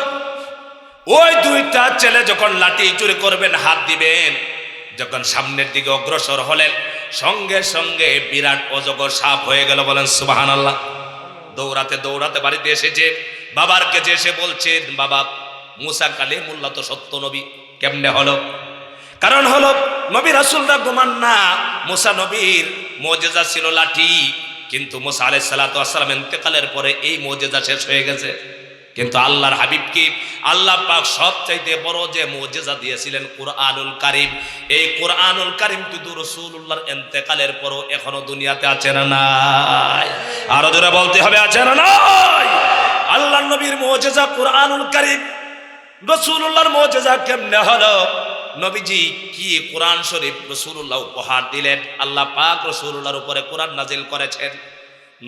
ওই দুইটা ছেলে যখন লাঠি চুরি করবেন, হাত দিবেন, যখন সামনের দিকে অগ্রসর হলেন, সঙ্গে সঙ্গে বিরাট অজগর সাপ হয়ে গেল। বলেন সুবহানাল্লাহ। দৌড়াতে দৌড়াতে বাড়িতে এসেছে, বাবার কাছে এসে বলছেন, বাবা মুসা কালিমুল্লাহ তো সত্য নবী। কেমনে হলো? কারণ হলো নবী রাসূলরা ঘুমান না। মুসা নবীর মুজিজা ছিল লাঠি, কিন্তু মুসা আলাইহিস সালাতু ওয়াস সালাম ইন্তেকালের পরে এই মুজিজা শেষ হয়ে গেছে। কিন্তু আল্লাহর হাবিবকে আল্লাহ পাক সবচাইতে বড় যে মুজিজা দিয়েছিলেন কুরআনুল কারীম। এই কুরআনুল কারীম কিন্তু রাসূলুল্লাহর ইন্তেকালের পরও এখনো দুনিয়াতে আছে না নাই? আরো জোরে বলতে হবে, আছে না নাই? আল্লাহর নবীর মুজিজা কুরআনুল কারীম। রাসূলুল্লাহর মুজিজা কেমনে হলো? নবীজি কি কোরআন শরীফ রাসূলুল্লাহ উপহার দিলেন। আল্লাহ পাক রাসূলুল্লাহর উপরে কোরআন নাজিল করেছেন।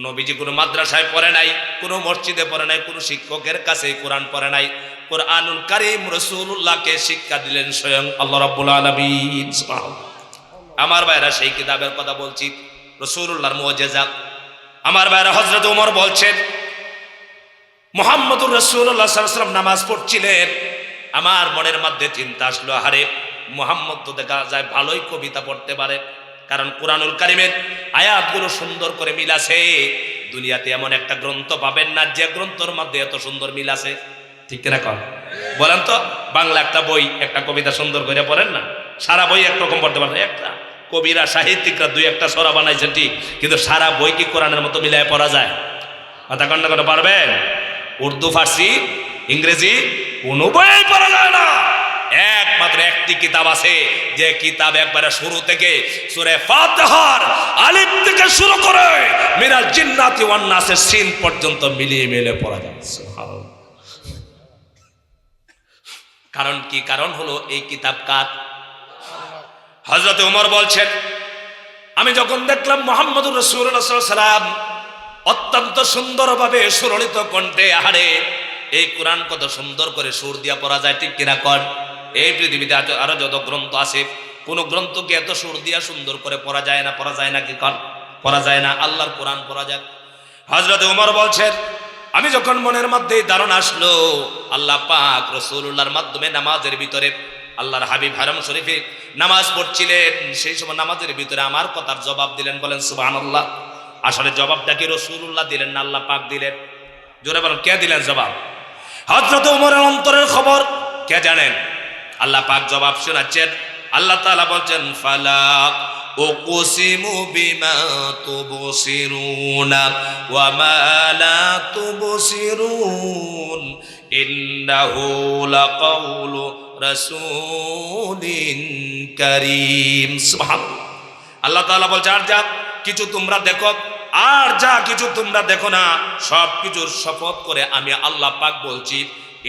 নবীজি কোনো মাদ্রাসায় পড়ে নাই, কোনো মসজিদে পড়ে নাই, কোনো শিক্ষকের কাছে কোরআন পড়ে নাই। কোরআনুল কারীম রাসূলুল্লাহকে শিক্ষা দিলেন স্বয়ং আল্লাহ রাব্বুল আলামিন। আমার ভাইরা, সেই কিতাবের কথা বলছি, রাসূলুল্লাহর মুজিজা। আমার ভাইরা, হযরত ওমর বলছেন, মুহাম্মদুর রাসূলুল্লাহ সাল্লাল্লাহু আলাইহি ওয়াসাল্লাম নামাজ পড়ছিলেন। আমার মনের মধ্যে চিন্তা আসলো, আরে মুহাম্মদ তো দেখা যায় ভালোই কবিতা পড়তে পারে, কারণ কুরআনুল কারীমের আয়াতগুলো সুন্দর করে মিল আছে। দুনিয়াতে এমন একটা গ্রন্থ পাবেন না যে গ্রন্থের মধ্যে এত সুন্দর মিল আছে। ঠিক কিনা কন? বলেন তো, বাংলা একটা বই, একটা কবিতা সুন্দর করে পড়েন না, সারা বই একরকম পড়তে পারেন। একটা কবিরা সাহিত্যিকরা দুই একটা ছড়া বানাইছে ঠিক, কিন্তু সারা বই কি কোরআনের মতো মিলায় পড়া যায়? কথা কন না, কথা পারবেন? উর্দু, ফার্সি, ইংরেজি কোনো বই পড়া যায় না। একমাত্র একটি কিতাব আছে, যে কিতাব একবারে শুরু থেকে সূরা ফাতিহার আলিফ থেকে শুরু করে মিনাল জিন্নাতি ওয়ান নাসের সিন পর্যন্ত মিলিয়ে মিলে পড়া যায়। সুবহানাল্লাহ। কারণ কি? কারণ হলো এই কিতাব কার? হযরত ওমর বলছেন, আমি যখন দেখলাম মুহাম্মদুর রাসূলুল্লাহ সাল্লাল্লাহু আলাইহি ওয়াসাল্লাম অত্যন্ত সুন্দরভাবে সুরলিত কণ্ঠে, আহারে এই কোরআন কত সুন্দর করে সুর দিয়া পড়া যায়। ঠিক কিনা কন? এই পৃথিবীতে আরো যত গ্রন্থ আছে, কোন গ্রন্থকে এত সুর দিয়া সুন্দর করে পড়া যায় না? পড়া যায় না কি কন? পড়া যায় না। আল্লাহর কোরআন পড়া যায়। হযরত ওমর বলছেন, আমি যখন মনের মধ্যে ধারণা আসলো আল্লাহ পাক রাসূলুল্লাহর মাধ্যমে নামাজের ভিতরে আল্লাহর হাবিব হারাম শরীফে নামাজ পড়ছিলেন, সেই সময় নামাজের ভিতরে আমার কথার জবাব দিলেন। বলেন সুবহানাল্লাহ। আসলে জবাবটা কি রাসূলুল্লাহ দিলেন না আল্লাহ পাক দিলেন? জোরে বলেন, কে দিলেন জবাব? হযরত ওমরের অন্তরের খবর কে জানেন? আল্লাহ পাক জবাব শোনাচ্ছেন। আল্লাহ তাআলা বলছেন, ফালা উকসিমু বিমা তুবসিরুনা ওয়া মা লা তুবসিরুন ইন্নাহু লাকাউলু রাসূলিন কারীম। সুবহানাল্লাহ। আল্লাহ তাআলা বলছে, আর যা কিছু তোমরা দেখো, আর যা কিছু তোমরা দেখো না, সব কিছুর শপথ করে আমি আল্লাহ পাক বলছি,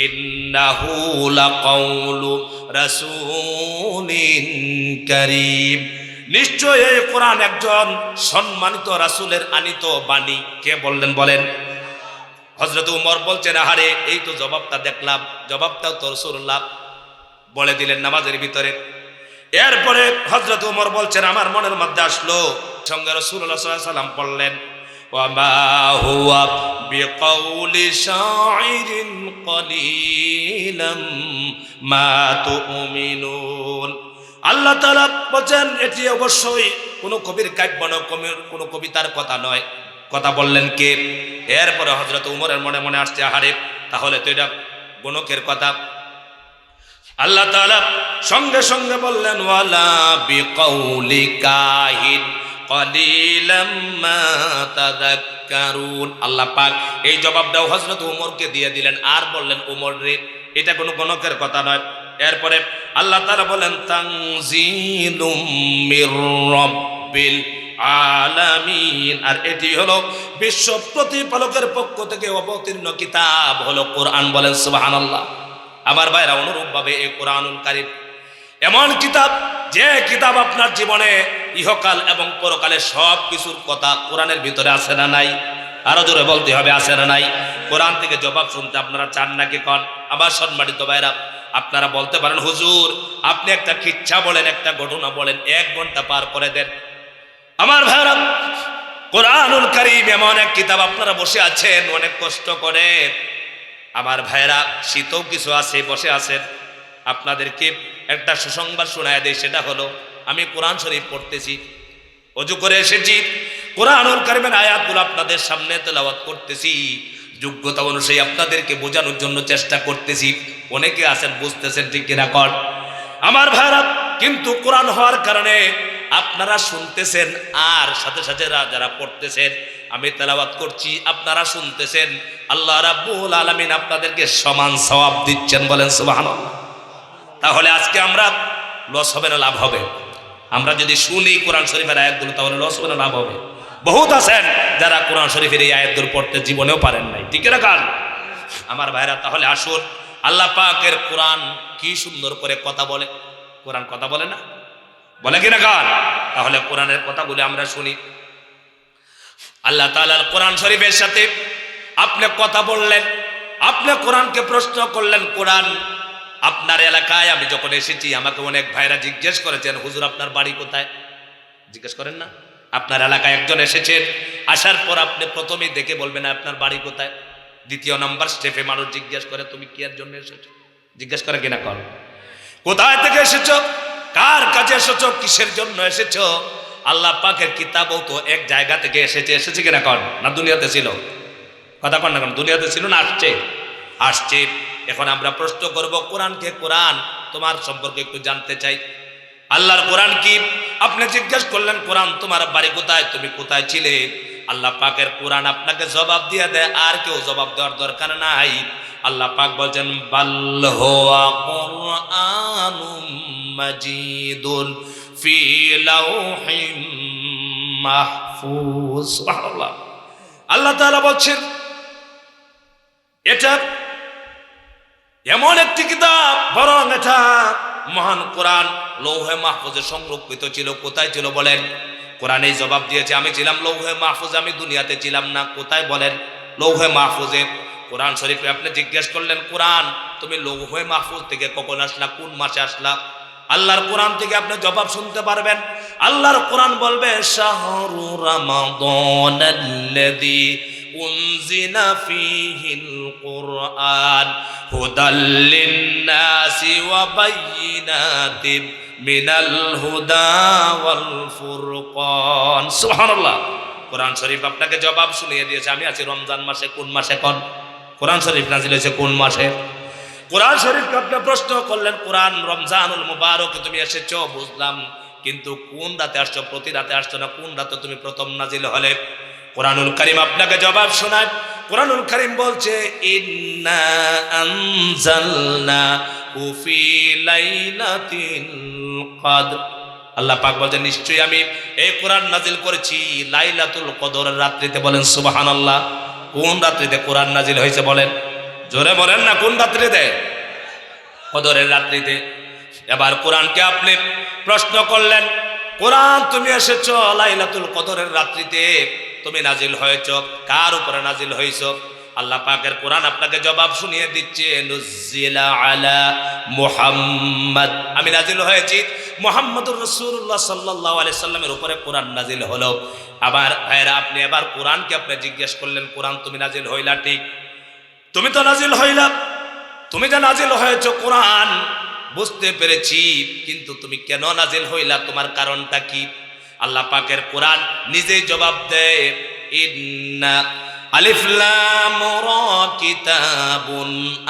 ইন্নাহু লাকাউলু রাসূলিন কারীম। নিশ্চয় এই কোরআন একজন সম্মানিত রাসূলের আনিত বাণী। কে বললেন বলেন? হযরত ওমর বলছেন, আহারে এই তো জবাবটা দেখলাম, জবাবটাও তো রাসূলুল্লাহ বলে দিলেন নামাজের ভিতরে। এরপরে হযরত ওমর বলছেন, আমার মনের মধ্যে আসলো, সঙ্গে রাসূলুল্লাহ সাল্লাল্লাহু আলাইহি ওয়াসাল্লাম বললেন, ওয়া মা হুয়া বিকাউলি শাইরিন কলিলাম মা তুমিনুন। আল্লাহ তাআলা বলেন, এটি অবশ্যই কোনো কবির কাব্য নয়, কোনো কবিতার কথা নয়। কথা বললেন কে? এরপরে হযরত ওমরের মনে মনে আসছে, আহারে তাহলে তো এটা গণকের কথা। আল্লাহ তাআলা সঙ্গে সঙ্গে বললেন, ওয়ালা বিকাউলি কাহিন কলিলাম মা তাযাক্কারুন। আল্লাহ পাক এই জবাবটাও হযরত ওমরকে দিয়ে দিলেন, আর বললেন, ওমর রে এটা কোনো গণকের কথা নয়। এরপরে আল্লাহ তাআলা বলেন, তানজিলুম মির রাব্বিল আলামিন। আর এটি হলো বিশ্ব প্রতিপালকের পক্ষ থেকে অবতীর্ণ কিতাব হলো কোরআন। বলেন সুবহানাল্লাহ। আমার ভাইরা, অনুরূপভাবে এই কোরআনুল কারীম এমন কিতাব, যে কিতাব আপনার জীবনে ইহকাল এবং পরকালের সব কিছুর কথা কোরআনের ভিতরে আছে না নাই? আরো জোরে বলতে হবে, আছে না নাই? কোরআন থেকে জবাব শুনতে আপনারা চান নাকি কন? আমার সম্মানিত ভাইরা, আপনারা বলতে পারেন, হুজুর আপনি একটা কিচ্ছা বলেন, একটা ঘটনা বলেন, 1 ঘন্টা পার করে দেন। আমার ভাইরা, কোরআনুল কারীম এমন এক কিতাব, আপনারা বসে আছেন অনেক কষ্ট করে, আমার ভাইরা শীতও কিছু আছে, বসে আছেন, আপনাদেরকে একটা সুসংবাদ শোনায় দেয়। সেটা হলো আমি কোরআন শরীফ পড়তেছি, ওযু করে এসেছি, কোরআনুল কারীমের আয়াতগুলো আপনাদের সামনে তেলাওয়াত করতেছি, যোগ্যতা অনুযায়ী আপনাদেরকে বোঝানোর জন্য চেষ্টা করতেছি। অনেকে আছেন বুঝতেছেন ঠিক কিনা কর আমার ভাইরা, কিন্তু কোরআন হওয়ার কারণে আপনারা শুনতেছেন আর সাথে সাথে যারা পড়তেছেন, আমি তেলাওয়াত করছি আপনারা শুনতেছেন, আল্লাহ রাব্বুল আলামিন আপনাদেরকে সমান সওয়াব দিচ্ছেন, বলেন সুবহানাল্লাহ। তাহলে আজকে আমরা লস হবে না লাভ হবে? আমরা যদি শুনি কোরআন শরীফের আয়াতগুলো তাহলে লস হবে না লাভ হবে? বহুত আছেন যারা কোরআন শরীফের এই আয়াতগুলো পড়তে জীবনেও পারেন নাই, ঠিক না কারণ আমার ভাইরা। তাহলে আসুন, আল্লাহ পাকের কোরআন কি সুন্দর করে কথা বলে। কোরআন কথা বলে না, বলে কিনা কার? তাহলে কোরআনের কথাগুলো আমরা শুনি। আল্লাহ তাআলার কোরআন শরীফের সাথে আপনি কথা বললেন, আপনি কোরআনকে প্রশ্ন করলেন। কোরআন আপনার এলাকায় আমি যখন এসেছি, আমাকে অনেক ভাইরা জিজ্ঞেস করেছেন, হুজুর আপনার বাড়ি কোথায়? জিজ্ঞেস করেন না? আপনার এলাকায় একজন এসেছেন, আসার পর আপনি প্রথমেই দেখে বলবেন আপনার বাড়ি কোথায়। দ্বিতীয় নম্বর স্টেপে মানুষ জিজ্ঞেস করে তুমি কি এর জন্য এসেছো, জিজ্ঞেস করে কিনা কর, কোথায় থেকে এসেছো, কার কাছে এসেছো, কিসের জন্য এসেছো। আল্লাহ পাকের কিতাবও তো এক জায়গা থেকে এসেছে কিনা কর, না দুনিয়াতে ছিল? কথা কন না কেন? দুনিয়াতে ছিল না আসছে? আসছে। এখন আমরা প্রশ্ন করব কোরআনকে, কোরআন তোমার সম্পর্কে একটু জানতে চাই। আল্লাহর কোরআন কি? আপনি জিজ্ঞেস করলেন কোরআন তোমার বাড়ি কোথায়, তুমি কোথায় ছিলে? আল্লাহ পাকের কোরআন আপনাকে জবাব দিয়ে দেয়, আর কেউ জবাব দেওয়ার দরকার নাই। আল্লাহ পাক বলেন বাল হুয়া কুরআনুম মাজিদুন ফি লাউহিম মাহফুজ। সুবহানাল্লাহ। আল্লাহ তাআলা বলছেন এটা এমন একটি কিতাব, বরং এটা মহান কোরআন লৌহে মাহফুজে সংরক্ষিত ছিল। কোথায় ছিল বলেন? কোরআনে জবাব দিয়েছে আমি ছিলাম লৌহে মাহফুজে, আমি দুনিয়াতে ছিলাম না। কোথায় বলেন? লৌহে মাহফুজে। কোরআন শরীফে আপনি জিজ্ঞেস করলেন কোরআন তুমি লৌহে মাহফুজ থেকে কখন আসলা, কোন মাসে আসলা? আল্লাহর কোরআন থেকে আপনি জবাব শুনতে পারবেন। আল্লাহর কোরআন বলবে শাহরু রমাদানাল্লাযী উনজিলা ফীহিল কুরআন হুদাল লিন-নাসি ওয়া বায়্যিনাতিম মিনাল হুদা ওয়াল ফুরকান। সুবহানাল্লাহ। কোরআন শরীফ আপনাকে জবাব শুনিয়ে দিয়েছে আমি আছি রমজান মাসে। কোন মাসে কোন? কোরআন শরীফ নাযিল হয়েছে কোন মাসে? কোরআন শরীফকে আপনি প্রশ্ন করলেন কোরআন রমজানুল মুবারকে তুমি এসেছো, বুঝলাম, কিন্তু কোন রাতে আসছো? প্রতি রাতে আসছো না, কোন রাতে তুমি প্রথম নাজিল হলে? কোরআনুল কারীম আপনাকে জবাব শোনায়। কোরআনুল কারীম বলছে ইন্না আনজালনাহু ফি লাইলাতিল কদর। আল্লাহ পাক বলেন নিশ্চয়ই আমি এই কোরআন নাজিল করেছি লাইলাতুল কদরের রাত্রিতে। বলেন সুবহানাল্লাহ। কোন রাত্রিতে কোরআন নাজিল হয়েছে বলেন? জোরে বলেন না, কোন রাত্রিতে? কদরের রাত্রিতে। এবার কোরআনকে আপনি প্রশ্ন করলেন কোরআন তুমি এসেছো লাইলাতুল কদরের রাত্রিতে, তুমি নাজিল হয়েছ, কার উপরে নাজিল হয়েছ? আল্লাহ পাকের কোরআন আপনাকে জবাব শুনিয়ে দিচ্ছে নুজিলা আলা মুহাম্মদ, আমি নাজিল হয়েছি মুহাম্মদুর রাসূলুল্লাহ সাল্লাল্লাহু আলাইহি সাল্লামের উপরে কোরআন নাজিল হলো। আবার ভাইরা আপনি এবার কোরআনকে আপনি জিজ্ঞেস করলেন কোরআন তুমি নাজিল হইলা, ঠিক, তুমি তো নাজিল হইলা, তুমি যে নাজিল হয়েছ কোরআন বুঝতে পেরেছি, কিন্তু তুমি কেন নাজিল হইলা, তোমার কারণটা কি? আল্লাহ পাকের কোরআন নিজেই জবাব দেয় ইন্না আলিফ লাম রা কিতাবুন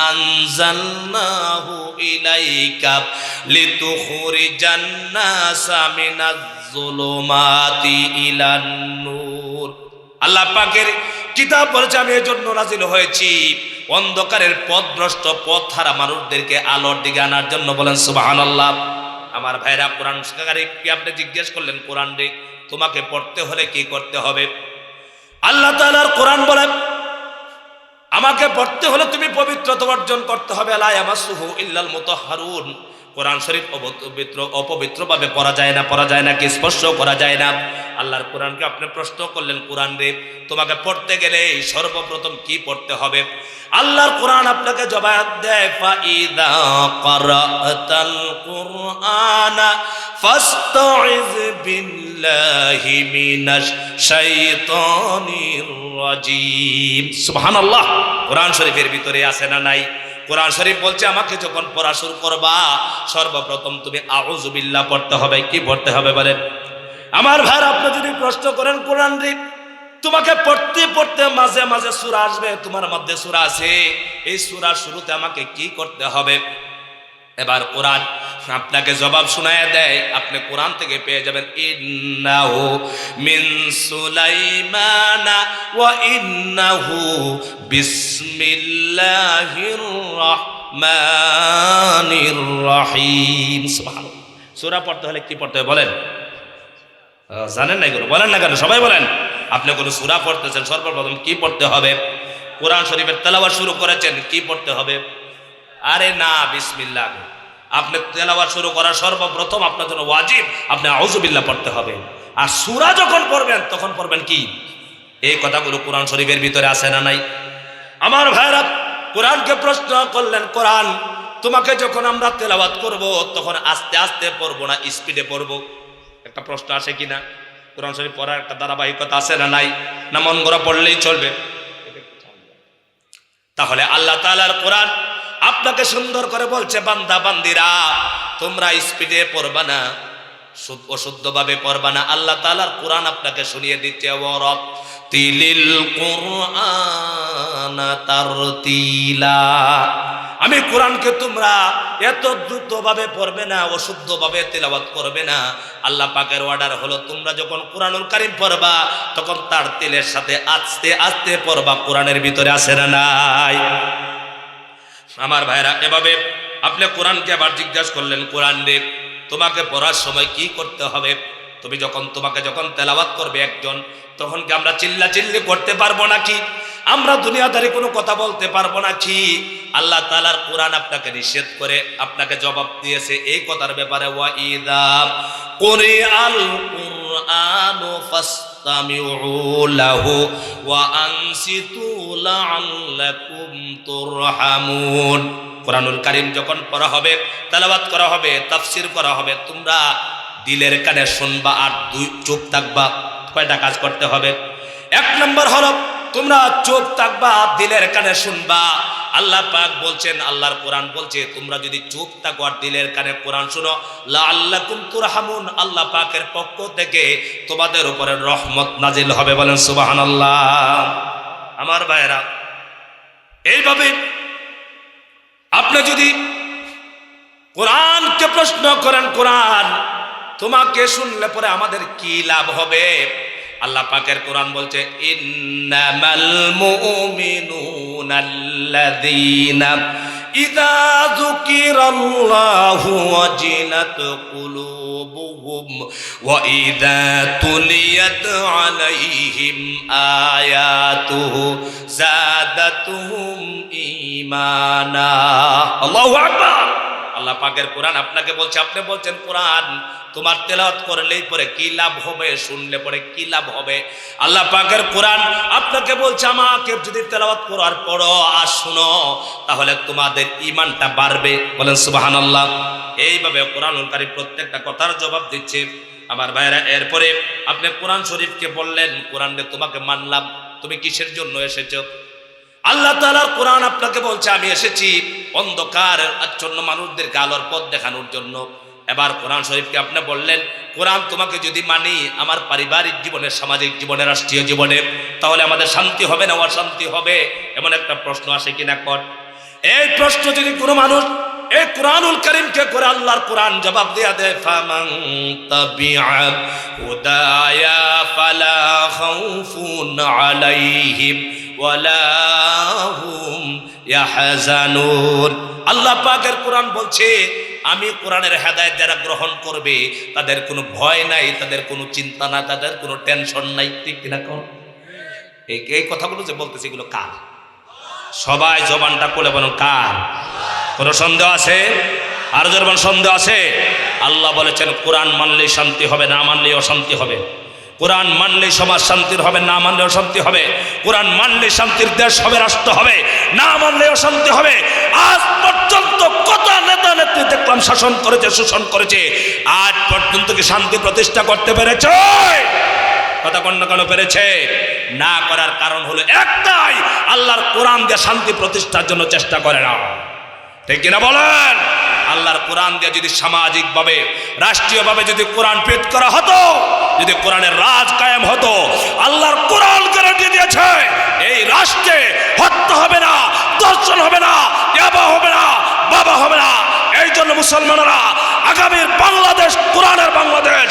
আনজালনাহু ইলাইকা লিতুখরিজান নাসা মিনাজ যুলুমাতি ইলান নূর। আল্লাহ পাকের কিতাব বলেছে আমি এজন্য নাজিল হয়েছি অন্ধকারের পথভ্রষ্ট পথহারা মানুষদেরকে আলোর দিকে আনার জন্য। বলেন সুবহানাল্লাহ। আমার ভাইরা কোরআন কি আপনি জিজ্ঞেস করলেন কোরআন রে তোমাকে পড়তে হলে কি করতে হবে? আল্লাহ তাআলার কোরআন বলেন আমাকে পড়তে হলে তুমি পবিত্রতা অর্জন করতে হবে। লা ইয়ামাসসুহু ইল্লাল মুতাহহারুন। কোরআন শরীফ অপবিত্রভাবে পড়া যায় না, পড়া যায় না, কি স্পর্শ করা যায় না। আল্লাহর কোরআনকে আপনি প্রশ্ন করলেন কোরআন রে তোমাকে পড়তে গেলে সর্বপ্রথম কি পড়তে হবে? আল্লাহর কোরআন আপনাকে জবাব দেয় ফাইদা ক্বারাতাল কুরআনা ফাসতাইজ বিল্লাহ বিল্লাহি মিনাশ শাইতানির রাজিম। সুবহানাল্লাহ। কোরআন শরীফের ভিতরে আছে না নাই? কোরআন শরীফ বলছে আমাকে যখন পড়া শুরু করবা সর্বপ্রথম তুমি আউযু বিল্লাহ পড়তে হবে। কি পড়তে হবে বলেন? আমার ভাই, আপনি যদি প্রশ্ন করেন কোরআন রে তোমাকে পড়তে পড়তে মাঝে মাঝে সূরা আসবে, তোমার মধ্যে সূরা আছে, এই সূরার শুরুতে আমাকে কি করতে হবে? এবার কোরআন আপনাকে জবাব শোনায় দেয়, আপনি কোরআন থেকে পেয়ে যাবেন ইন্নাহু মিন সুলাইমানা ওয়া ইন্নাহু বিসমিল্লাহির রহমানির রহিম। সুবহানাল্লাহ। সূরা পড়তে হলে কি পড়তে হবে বলেন? জানেন না এগুলো? বলেন না কেন? সবাই বলেন। আপনি কোনো সূরা পড়তেছেন, সর্বপ্রথম কি পড়তে হবে? কোরআন শরীফের তেলাওয়াত শুরু করেছেন, কি পড়তে হবে? আরে না, বিসমিল্লাহ। আপনি তেলাওয়াত শুরু করার সর্বপ্রথম আপনার জন্য ওয়াজিব আপনি আউযু বিল্লাহ পড়তে হবে। আর সূরা যখন পড়বেন তখন পড়বেন কি? এই কথাগুলো কোরআন শরীফের ভিতরে আছে না নাই? আমার ভাইরা, কোরআনকে প্রশ্ন করলেন, কোরআন তোমাকে যখন আমরা তেলাওয়াত করব তখন আস্তে আস্তে পড়বো না স্পিডে পড়বো? একটা প্রশ্ন আসে কিনা? কোরআন শরীফ পড়ার একটা ধারাবাহিকতা আছে না নাই? না মন গড়া পড়লেই চলবে? তাহলে আল্লাহ তাআলার কোরআন আপনাকে সুন্দর করে বলছে, বান্দা বান্দিরা তোমরা স্পিডে পড়বা না, অশুদ্ধভাবে পড়বা না। আল্লাহ তাআলার কোরআন আপনাকে শুনিয়ে দিচ্ছে, ওয়ারাতিলিল কুরআনা তারতিলা। আমি কোরআনকে তোমরা এত দ্রুতভাবে পড়বে না, অশুদ্ধভাবে তেলাওয়াত করবে না। আল্লাহ পাকের অর্ডার হলো তোমরা যখন কোরআনুল কারীম পড়বা তখন তার তিলের সাথে আস্তে আস্তে পড়বা। কোরআনের ভিতরে আছে না নাই? আমার ভাইরা, এভাবে আপনি কোরআনকে আবার জিজ্ঞাসা করলেন, কোরআন রে তোমাকে পড়ার সময় কি করতে হবে? তুমি তোমাকে যখন তেলাওয়াত করবে একজন, তখন কি আমরা চিল্লাচিল্লি করতে পারবো নাকি? আমরা দুনিয়াদারি কোনো কথা বলতে পারবো নাকি? আল্লাহ তাআলার কোরআন আপনাকে নিষেধ করে আপনাকে জবাব দিয়েছে এই কথার ব্যাপারে, ওয়া ইযা কুরিআল কুরআনু ফাসতামিউ লাহু ওয়া আনসিতু লাআল্লাকুম তুরহামুন। কোরআনুল কারীম যখন পড়া হবে, তেলাওয়াত করা হবে, তাফসীর করা হবে, তোমরা দিলের কানে শুনবা আর চুপ থাকবা। কয়টা কাজ করতে হবে? এক নম্বর হলো তোমরা চুপ থাকবা, দিলের কানে শুনবা। আল্লাহ পাক বলছেন, আল্লাহর কোরআন বলছে তোমরা যদি চুপ থাকো আর দিলের কানে কোরআন শুনো, লাআল্লাকুম তুরহামুন, আল্লাহ পাকের পক্ষ থেকে তোমাদের উপরে রহমত নাজিল হবে। বলেন সুবহানাল্লাহ। আমার ভাইরা, এইভাবে আপনি যদি কোরআনকে প্রশ্ন করেন, কোরআন তোমাকে শুনলে পরে আমাদের কি লাভ হবে? আল্লাহ পাকের কোরআন বলছে, ইন্নামাল মুমিনুনাল্লাযীনা ইযা যুকিরাল্লাহু ওয়াজিলাত কুলুবুহুম ওয়া ইযা তুলিয়াত আলাইহিম আয়াতুহু যাদাতুহুম ঈমানা। আল্লাহু আকবার। আল্লাহ পাকের কোরআন আপনাকে বলছে, আপনি বলছেন কোরআন তোমার তেলাওয়াত করলেই পরে কি লাভ হবে, শুনলে পরে কি লাভ হবে? আল্লাহ পাকের কোরআন আপনাকে বলছে, আমাকে যদি তেলাওয়াত করার পড়ো আর শুনো তাহলে তোমাদের ঈমানটা বাড়বে। বলেন সুবহানাল্লাহ। এইভাবে কোরআনুল কারীম প্রত্যেকটা কথার জবাব দিচ্ছে। আমার ভাইরা, এরপরে আপনি কোরআন শরীফকে বললেন, কোরআনে তোমাকে মানলাম, তুমি কিসের জন্য এসেছো? আল্লাহ তাআলার কোরআন আপনাকে বলছে, আমি এসেছি অন্ধকার আচ্ছন্ন মানুষদেরকে আলোর পথ দেখানোর জন্য। এবার কোরআন শরীফকে আপনি বললেন, কোরআন তোমাকে যদি মানি আমার পারিবারিক জীবনে, সামাজিক জীবনে, রাষ্ট্রীয় জীবনে, তাহলে আমাদের শান্তি হবে না অশান্তি হবে? এমন একটা প্রশ্ন আসে কিনা? এই প্রশ্ন যদি কোনো মানুষ এই কোরআনুল কারীমকে করে, আল্লাহর কোরআন জবাব দেয়া দেয়, ফামান তাবিআ হুদায়া ফালা খাউফুন আলাইহিম ওয়ালা হুম ইয়াহজানুন। আল্লাহ পাকের কোরআন বলছে, আমি কোরআনের হেদায়েত যারা গ্রহণ করবে তাদের কোনো ভয় নাই, তাদের কোনো চিন্তা নাই, তাদের কোনো টেনশন নাই। ঠিক কিনা? কোন এই কথাগুলো যে বলতেছে এগুলো কার? সবাই জবানটা খুলে বলুন, কার? কোনো সন্দেহ আছে? আর জোরবান সন্দেহ আছে? আল্লাহ বলেছেন, কোরআন মানলেই শান্তি হবে, না মানলেই অশান্তি হবে। কোরআন মানলে সমাজ শান্তির হবে, না মানলে অশান্তি হবে। কোরআন মানলে শান্তির দেশ হবে, রাষ্ট্র হবে, না মানলে অশান্তি হবে। আজ পর্যন্ত কত যত নেতা নেত্রী দেখলাম শাসন করেছে, শোষণ করেছে, আজ পর্যন্ত কি শান্তি প্রতিষ্ঠা করতে পেরেছে? কথা কন্য কেন পেরেছে? না করার কারণ হলো একটাই, আল্লাহর কোরআন দিয়ে শান্তি প্রতিষ্ঠার জন্য চেষ্টা করে না। ঠিক কিনা বলেন? আল্লাহর কোরআন দিয়ে যদি সামাজিকভাবে, রাষ্ট্রীয়ভাবে যদি কোরআন পেশ করা হতো, যদি কোরআনের রাজ কায়েম হতো, আল্লাহর কোরআন গ্যারান্টি দিয়েছে এই রাষ্ট্রে হত্যা হবে না, দর্শন হবে না, ইয়াবা হবে না, বাবা হবে না। এই জন্য মুসলমানরা আগামীর বাংলাদেশ, কোরআনের বাংলাদেশ,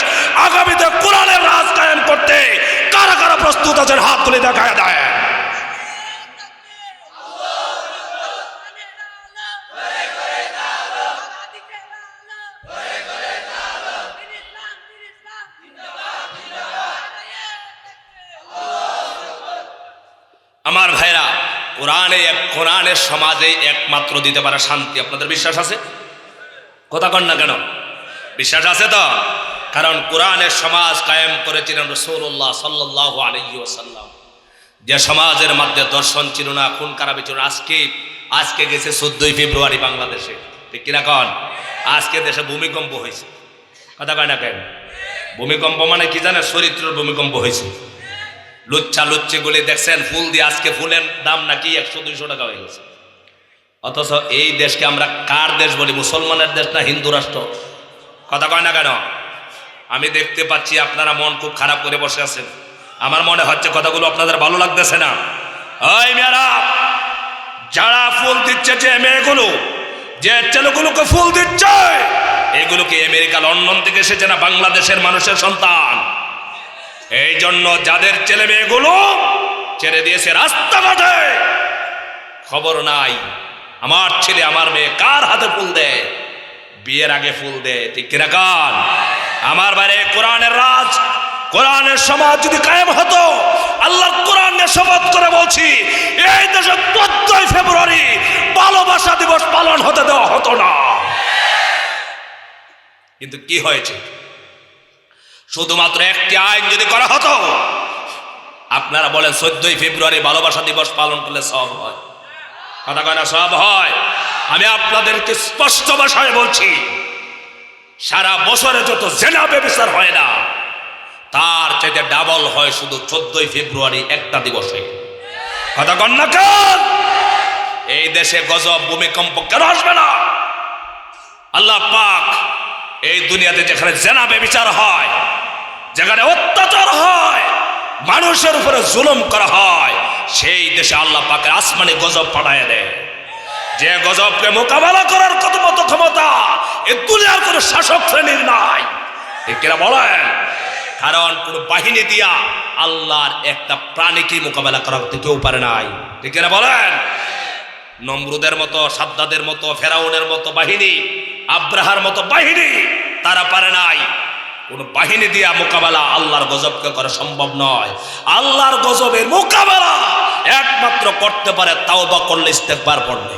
আগামীতে কোরআনের রাজ কায়েম করতে কারা কারা প্রস্তুত আছেন হাত তুলে দেখায় দেয়। আমার ভাইরা, কোরআনের সমাজে একমাত্র দিতে পারে শান্তি। আপনাদের বিশ্বাস আছে? কথা কন না কেন? বিশ্বাস আছে তো? কারণ কোরআনের সমাজ কায়েম করেছিলেন রাসূলুল্লাহ সাল্লাল্লাহু আলাইহি ওয়াসাল্লাম। যে সমাজের মধ্যে দর্শন ছিল না, খুন খারাপি ছিল। আজকে গেছে 14ই ফেব্রুয়ারি বাংলাদেশে, ঠিক কিনা কন? আজকে দেশে ভূমিকম্প হয়েছে। কথা কয় না কেন? ভূমিকম্প মানে কি জানেন? চরিত্রের ভূমিকম্প হয়েছে। লুচ্চা লুচ্চি গুলি দেখছেন ফুল দিয়ে, আজকে ফুলের দাম নাকি 100-200 টাকা হয়ে গেছে। অথচ এই দেশকে আমরা কার দেশ বলি? মুসলমানের দেশ না হিন্দু রাষ্ট্র? কথা কয় না কেন? আমি দেখতে পাচ্ছি আপনারা মন খুব খারাপ করে বসে আছেন। আমার মনে হচ্ছে কথাগুলো আপনাদের ভালো লাগতেছে না। ওই মেয়েরা যারা ফুল দিচ্ছে, যে মেয়েগুলো, যে ছেলেগুলোকে ফুল দিচ্ছে, এগুলো কি আমেরিকা লন্ডন থেকে এসেছে না বাংলাদেশের মানুষের সন্তান? এই জন্য যাদের ছেলে মেয়েগুলো ছেড়ে দিয়েছে রাস্তাঘাটে, খবর নাই আমার ছেলে আমার মেয়ে কার হাতে ফুল দেয়, বিয়ের আগে ফুল দেয়, ঠিক কিনা কান? আমার বাইরে কোরআনের রাজ, কোরআনের সমাজ যদি কায়েম হতো, আল্লাহর কোরআনের শপথ করে বলছি, এই দেশে 14ই ফেব্রুয়ারি ভালোবাসা দিবস পালন হতে দেওয়া হতো না। কিন্তু কি হয়েছে? শুধুমাত্র একটি আইন যদি করা হতো, আপনারা বলেন 14ই ফেব্রুয়ারি ভালোবাসা দিবস পালন করলে সব হয়? কথা কয় না সব হয়? আমি আপনাদেরকে স্পষ্ট ভাষায় বলছি, সারা বছরে যত জেনা ব্যভিচার হয় না, তার চাইতে ডাবল হয় শুধু 14ই ফেব্রুয়ারি একটা দিবসে। কথা কন না কেন? এই দেশে গজব ভূমিকম্প কেন আসবে না? আল্লাহ পাক এই দুনিয়াতে যেখানে জেনা ব্যভিচার হয়, যেখানে অত্যাচার হয়, মানুষের উপরে জুলুম করা হয়, সেই দেশে আল্লাহ পাকের আসমানি গজব পাঠায় দেয়। যে গজবকে মোকাবেলা করার কত মতো ক্ষমতা এই দুনিয়ার কোনো শাসক শ্রেণীর নাই, ঠিক কিনা বলেন? কারণ কোন বাহিনী দিয়া আল্লাহর একটা প্রাণীকে মোকাবেলা করার কেউ পারে নাই, ঠিক কিনা বলেন? নমরুদের মতো, সাদ্দাদের মতো, ফেরাউনের মতো বাহিনী, আব্রাহার মতো বাহিনী তারা পারে নাই। কোন বাহিনী দিয়া মোকাবেলা আল্লাহর গজবকে করা সম্ভব নয়। আল্লাহর গজবের মোকাবেলা একমাত্র করতে পারে তাওবা করলে, ইস্তেগফার পড়লে।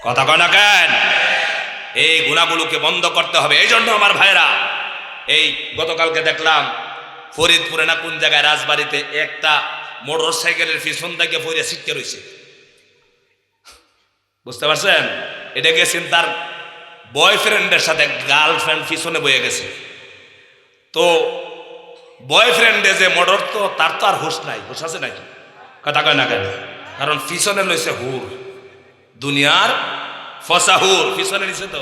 কথা কয় না কেন? এই গুনাহগুলোকে বন্ধ করতে হবে। এই জন্য আমার ভাইরা, এই গতকালকে দেখলাম ফরিদপুরে না কোন জায়গায় রাজবাড়িতে একটা মোটর সাইকেলের পিছন থেকে পড়ে ছিটকে রয়েছে। বুঝতে পারছেন? এটা গেছেন তার বয়ফ্রেন্ডের সাথে, গার্লফ্রেন্ড পিছনে বয়ে গেছে। তো বয়ফ্রেন্ডে যে মোটর, তো তার তো আর হুশ নাই, হুশ আছে নাকি? কথা কয় না কেন? কারণ পিছনে লইছে হুর, দুনিয়ার ফসা হুর পিছনে নিছে। তো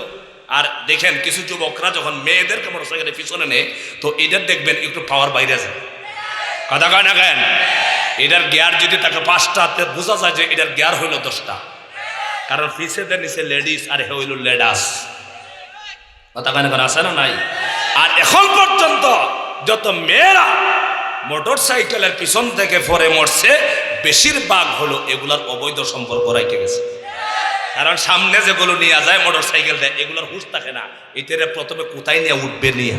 আর দেখেন কিছু যুবকরা যখন মেয়েদেরকে মোটরসাইকেলে পিছনে নেয়, তো এটার দেখবেন একটু পাওয়ার বাইরে যায়। কথা কয় না কেন? এটার গিয়ার যদি তাকে 5টা, বোঝা যায় যে এটার গিয়ার হইল 10টা। কারণ পিছেদের নিচে লেডিস আর হে হইল লেডাস। কথা কয় না কেন? আছে না নাই? আর এখন পর্যন্ত যত মেয়েরা মোটর সাইকেলের পিছন থেকে পরে মরছে, বেশিরভাগ হলো এগুলার অবৈধ সম্পর্ক রেখে গেছে। কারণ সামনে যেগুলো নিয়ে যায় মোটর সাইকেলটা, এগুলোর হুঁশ থাকে না, এটারে প্রথমে কোথায় নিয়ে উঠবে নিয়ে।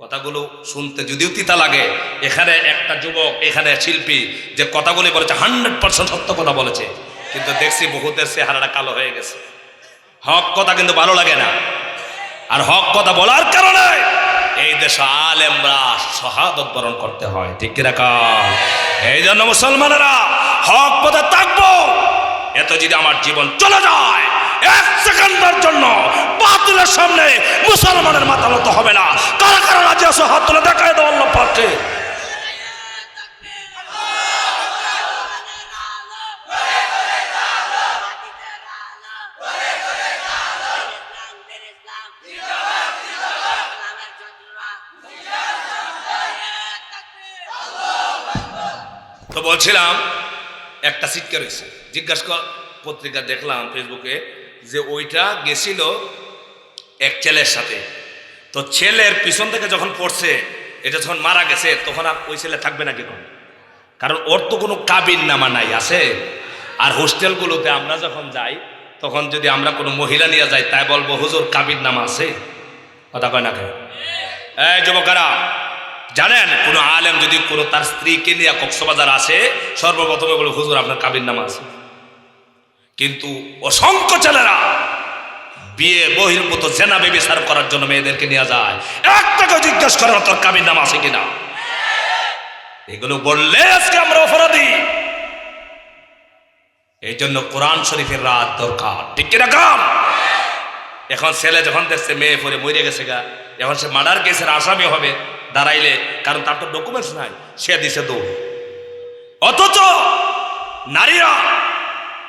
কথাগুলো শুনতে যদিও তিতা লাগে, এখানে একটা যুবক, এখানে শিল্পী যে কথাগুলি বলেছে 100% সত্য কথা বলেছে, কিন্তু দেখছি বহুতের চেহারাটা কালো হয়ে গেছে। হক কথা কিন্তু ভালো লাগে না। আর হক কথা বলার কারণে এই দেশে আলেমরা শাহাদত বরণ করতে হয়, ঠিক কি রাখা? এই জন্য মুসলমানেরা হক পথে থাকবো। এত যদি আমার জীবন চলে যায়, এক সেকেন্ডের জন্য বাতিলের সামনে মুসলমানের মাথা নত হবে না। কারা কারা রাজি আছো হাত তুলে দেখায় দাও আল্লাহ পাককে। তো বলছিলাম একটা সিটকে রয়েছে, জিজ্ঞাসা পত্রিকা দেখলাম ফেসবুকে যে ওইটা গেছিল এক ছেলের সাথে। তো ছেলের পিছন থেকে যখন পড়ছে, এটা যখন মারা গেছে তখন আর ওই ছেলে থাকবে না কেন? কারণ ওর তো কোনো কাবিন নামা নাই আছে। আর হোস্টেলগুলোতে আমরা যখন যাই তখন যদি আমরা কোনো মহিলা নিয়ে যাই তাই বলবো হুজুর কাবিন নামা আছে, কথা কয় না কেন? এই যুবকেরা জানেন, কোন আলেম যদি কোনো তার স্ত্রীকে নিয়ে কক্সবাজার আসে সর্বপ্রথমে বলে হুজুর আপনার কাবিন নামা আছে। কিন্তু অসংখ্য ছেলেরা বিয়ে বহির্ভূত জেনা ব্যভিচার করার জন্য মেয়েদেরকে নিয়ে যায়, একটাকে জিজ্ঞেস করে তোর কাবিন নামা আছে কিনা। এগুলো বললে আজকে আমরা অপরাধী। এই জন্য কোরআন শরীফের রাত দরকার, ঠিক কিনা কাম? এখন ছেলে যখন দেখছে মেয়ে পরে মরে গেছে গা, এখন সে মার্ডার কেসের আসামি হবে দাঁড়াইলে, কারণ তার তো ডকুমেন্টস নাই, সে দিছে দৌড়। অথচ নারীরা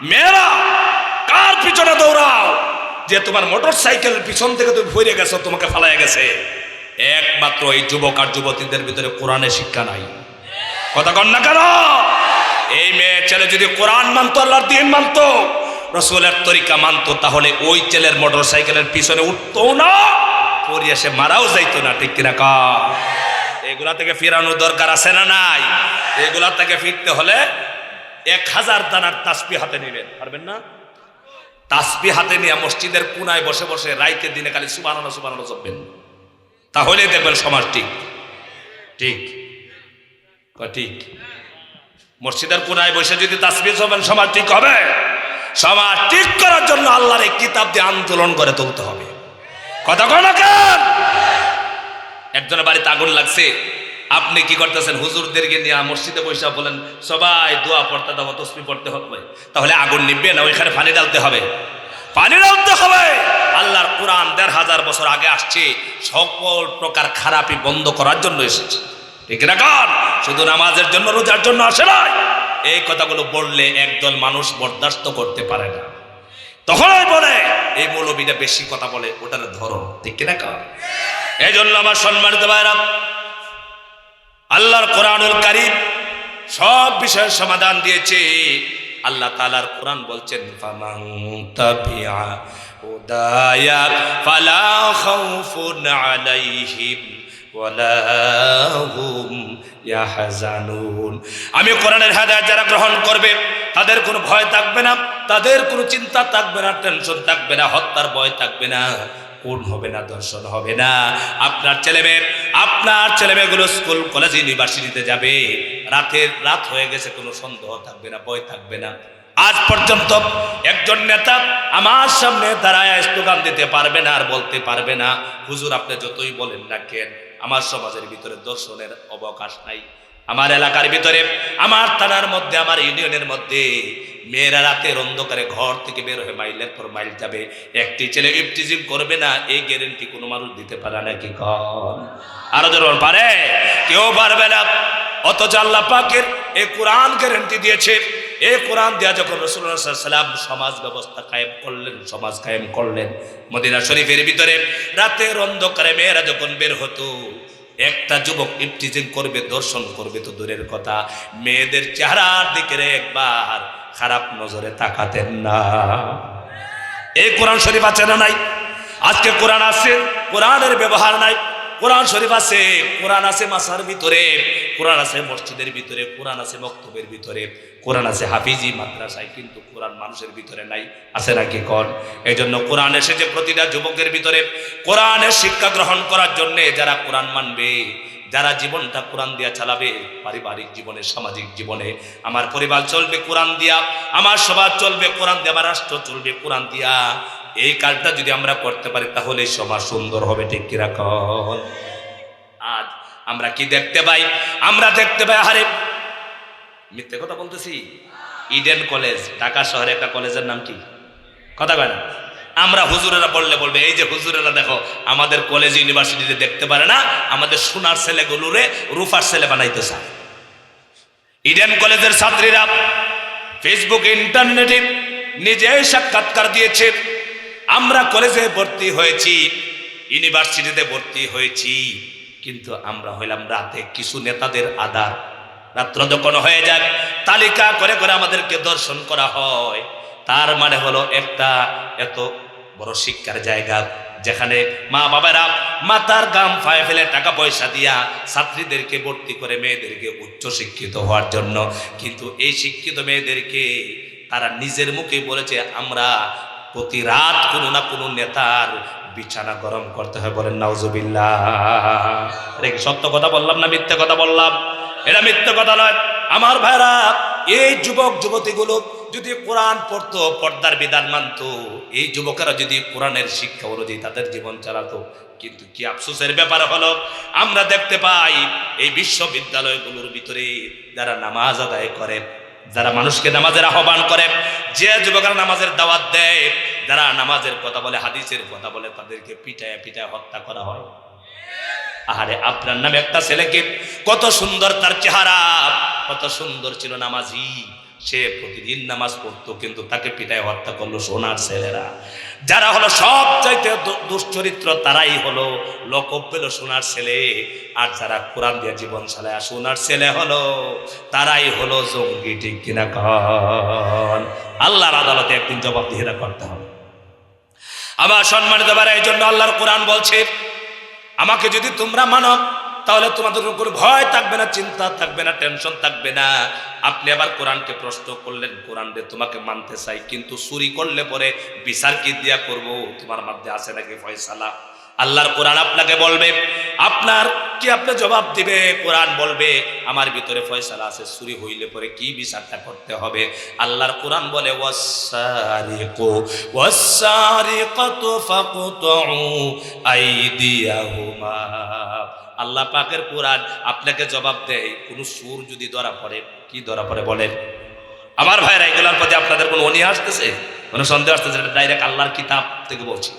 মেয়েরা কার পিছনে দৌড়াও যে তোমার মোটর সাইকেল পিছন থেকে তুমি ফিরে গেছো, তোমাকে ফালাইয়া গেছে? একমাত্র এই যুবক আর যুবতীদের ভিতরে কোরআনের শিক্ষা নাই, কথা কন না কেন? এই মেয়ে ছেলে যদি কোরআন মানতো, আল্লাহর দ্বীন মানতো, রাসূলের তরিকা মানতো, তাহলে ওই ছেলের মোটর সাইকেলের পিছনে উঠতো না, পড়িয়া সে মারাও যাইতো না, ঠিক কিনা কা? এগুলা থেকে ফিরানোর দরকার আছে না নাই? এগুলা থেকে ফিরতে হলে 1000 দানার তাসবিহ হাতে নেবেন, পারবেন না? তাসবিহ হাতে নিয়ে মসজিদের কোনায় বসে বসে রাইতে দিনে খালি সুবহানাল্লাহ সুবহানাল্লাহ জপবেন, তাহলে দেখবেন সমাজ ঠিক। ঠিক ঠিক মসজিদের কোনায় বসে যদি তাসবিহ জপেন সমাজ ঠিক হবে। সমাজ ঠিক করার জন্য আল্লাহর এই কিতাব দিয়ে আন্দোলন করে তুলতে হবে, কথা কয় না কেন? একজনের বাড়িতে আগুন লাগছে, আপনি কি করতেছেন? হুজুরদেরকে নিয়ে মসজিদে বসে বলেন সবাই দোয়া পড়তে দাও, তসবিহ পড়তে হবে, তাহলে আগুন নিববে না? ওইখানে পানি ঢালতে হবে, পানি ঢালতে হবে। আল্লাহর কোরআন 1500 বছর আগে আসছে, সকল প্রকার খারাপি বন্ধ করার জন্য এসেছে, ঠিক না কান? শুধু নামাজের জন্য রোজার জন্য আসে নাই। এই কথাগুলো বললে একদল মানুষ বরদাস্ত করতে পারে না, তখনই বলে এই মৌলবীটা বেশি কথা বলে, ওটার ধরো, ঠিক না কান? এই জন্য আমার সম্মানিত ভাইরা, আল্লাহর কোরআনুল কারীম সব বিষয়ের সমাধান দিয়েছে। আল্লাহ তাআলার কোরআন বলছেন ফামান তাবিআ হুদায়া ফালা খাউফুন আলাইহিম ওয়ালা হুম ইয়াহজানুন। আমি কোরআনের হেদায়েত যারা গ্রহণ করবে তাদের কোনো ভয় থাকবে না, তাদের কোনো চিন্তা থাকবে না, টেনশন থাকবে না, হত্যার ভয় থাকবে না, কোন হবে না, দর্শন হবে না। আপনার ছেলেমেয়েগুলো স্কুল কলেজ ইউনিভার্সিটিতে যাবে, রাত হয়ে গেছে, কোনো সন্দেহ থাকবে না, ভয় থাকবে না। আজ পর্যন্ত একজন নেতা আমার সামনে দাঁড়ায় স্লোগান দিতে পারবে না আর বলতে পারবে না হুজুর আপনি যতই বলেন না কেন আমার সমাজের ভিতরে দর্শনের অবকাশ নাই। আমার এলাকার ভিতরে, আমার থানার মধ্যে, আমার ইউনিয়নের মধ্যে মেয়েরা রাতের অন্ধকারে ঘর থেকে বের হয়ে মাইলের পর মাইল যাবে, একটি ছেলে ইফতিজিং করবে না, এই গ্যারেন্টি কোনো মানুষ দিতে পারে নাকি? কন আরো যখন পারে? কেউ পারবে না। অথচ আল্লাহ পাকের এই কোরআন গ্যারেন্টি দিয়েছে। এই কোরআন দেয়া যখন রাসূলুল্লাহ সাল্লাল্লাহু আলাইহি ওয়াসাল্লাম সমাজ ব্যবস্থা কায়েম করলেন মদিনা শরীফের ভিতরে, রাতের অন্ধকারে মেয়েরা যখন বের হতো, একটা যুবক ইফতিজিং করবে, দর্শন করবে তো দূরের কথা, মেয়েদের চেহারার দিকে একবার খারাপ নজরে তাকাতেন না। এই কোরআন শরীফ আছে না নাই? আজকে কোরআন আছে, কোরআনের ব্যবহার নাই। কোরআন শরীফ আছে, কোরআন আছে মাসার ভিতরে, কোরআন আছে মসজিদের ভিতরে, কোরআন আছে মক্তবের ভিতরে, কোরআন আছে হাফিজি মাদ্রাসায়, কিন্তু কোরআন মানুষের ভিতরে নাই, আছে নাকি? কন এই জন্য কোরআন এসেছে প্রতিটা যুবকের ভিতরে কোরআনের শিক্ষা গ্রহণ করার জন্য। যারা কোরআন মানবে, যারা জীবনটা কোরআন দিয়া চালাবে, পারিবারিক জীবনে, সামাজিক জীবনে, আমার পরিবার চলবে কোরআন দিয়া, আমার সমাজ চলবে কোরআন দিয়া, আমার রাষ্ট্র চলবে কোরআন দিয়া। এই কাজটা যদি আমরা করতে পারি তাহলে সমাজ সুন্দর হবে, ঠিক কি রাখুন? আজ আমরা কি দেখতে পাই? আমরা দেখতে পাই, আরে মিথ্যে কথা বলতেছি, ইডেন কলেজ, ঢাকা শহরে একটা কলেজের নাম কি? কথা কয় না? আমরা হুজুরেরা বলবে এই যে হুজুরেরা দেখো আমাদের কলেজ ইউনিভার্সিটিতে দেখতে পারে না, আমাদের সোনার ছেলেগুলোরে রূপার ছেলে বানাইতে চায়। ইডেন কলেজের ছাত্রীরা ফেসবুক ইন্টারনেটে নিজেই সাক্ষাৎকার দিয়েছে, আমরা কলেজে ভর্তি হয়েছি, ইউনিভার্সিটিতে ভর্তি হয়েছি, কিন্তু আমরা হইলাম রাতে কিছু নেতাদের আদার। রাত্র যখন হয়ে যায় তালিকা করে করে আমাদেরকে দর্শন করা হয়। তার মানে হলো একটা এত বড় শিক্ষার জায়গা যেখানে মা বাবারা মাথার গাম ফায়ে ফেলে টাকা পয়সা দিয়া ছাত্রীদেরকে ভর্তি করে মেয়েদেরকে উচ্চ শিক্ষিত হওয়ার জন্য, কিন্তু এই শিক্ষিত মেয়েদেরকে তারা নিজের মুখে বলেছে আমরা প্রতি রাত কোনো না কোনো নেতার বিছানা গরম করতে হয়। বলেন নাউজুবিল্লাহ। এটা কি সত্য কথা বললাম না মিথ্যে কথা বললাম? এটা মিথ্যে কথা নয় আমার ভাইরা। এই যুবক যুবতীগুলো যদি কোরআন পড়তো, পর্দার বিধান মানতো, এই যুবকেরা যদি কোরআনের শিক্ষা অনুযায়ী তাদের জীবন চালাতো, কিন্তু কি আফসোসের ব্যাপার হলো আমরা দেখতে পাই এই বিশ্ববিদ্যালয়গুলোর ভিতরে যারা নামাজ আদায় করে, যারা মানুষকে নামাজের আহ্বান করে, যে যুবকরা নামাজের দাওয়াত দেয়, যারা নামাজের কথা বলে, হাদিসের কথা বলে, তাদেরকে পিটায় পিটায় হত্যা করা হয়। আহারে আপনার নামে একটা ছেলেকে, কত সুন্দর তার চেহারা, কত সুন্দর ছিল নামাজি, সে প্রতিদিন নামাজ পড়তো, কিন্তু তাকে পিটায় হত্যা করলো সোনার ছেলেরা। যারা হলো সব চাইতে দুশ্চরিত্র তারাই হলো লকব পেল সোনার ছেলে, আর যারা কোরআন দিয়ে জীবন চালায় সোনার ছেলে হলো তারাই হলো জঙ্গি। ঠিক কিনা কন? আল্লাহর আদালতে একদিন জবাবদিহিতা করতে হবে। আমার সম্মানিত ভাইরা, এই জন্য আল্লাহর কোরআন বলছে আমাকে যদি তোমরা মানো তাহলে তোমাদের কোনো ভয় থাকবে না, চিন্তা থাকবে না, টেনশন থাকবে না। আপনি আবার কোরআনকে প্রশ্ন করলেন, কোরআন রে তোমাকে মানতে চাই, কিন্তু চুরি করলে পরে বিচার কি দিয়া করব, তোমার মধ্যে আছে নাকি ফয়সালা? আল্লাহর কোরআন আপনাকে বলবে, আপনার কি আপনি জবাব দিবে? কোরআন বলবে আমার ভিতরে ফয়সালা আছে, চুরি হইলে পরে কি বিচারটা করতে হবে। আল্লাহর কোরআন বলে ওয়াসসারিকু ওয়াসসারিকাতু ফাকতুউ আইদিয়াহুমা। আল্লাহ পাকের কোরআন আপনাকে জবাব দেয়, কোন সুর যদি ধরা পড়ে, কি ধরা পড়ে বলেন? আমার ভাইরা, এগুলোর প্রতি আপনাদের কোনো অনীহা আসতেছে, কোনো সন্দেহ আসতেছে? ডাইরেক্ট আল্লাহর কিতাব থেকে বলছি।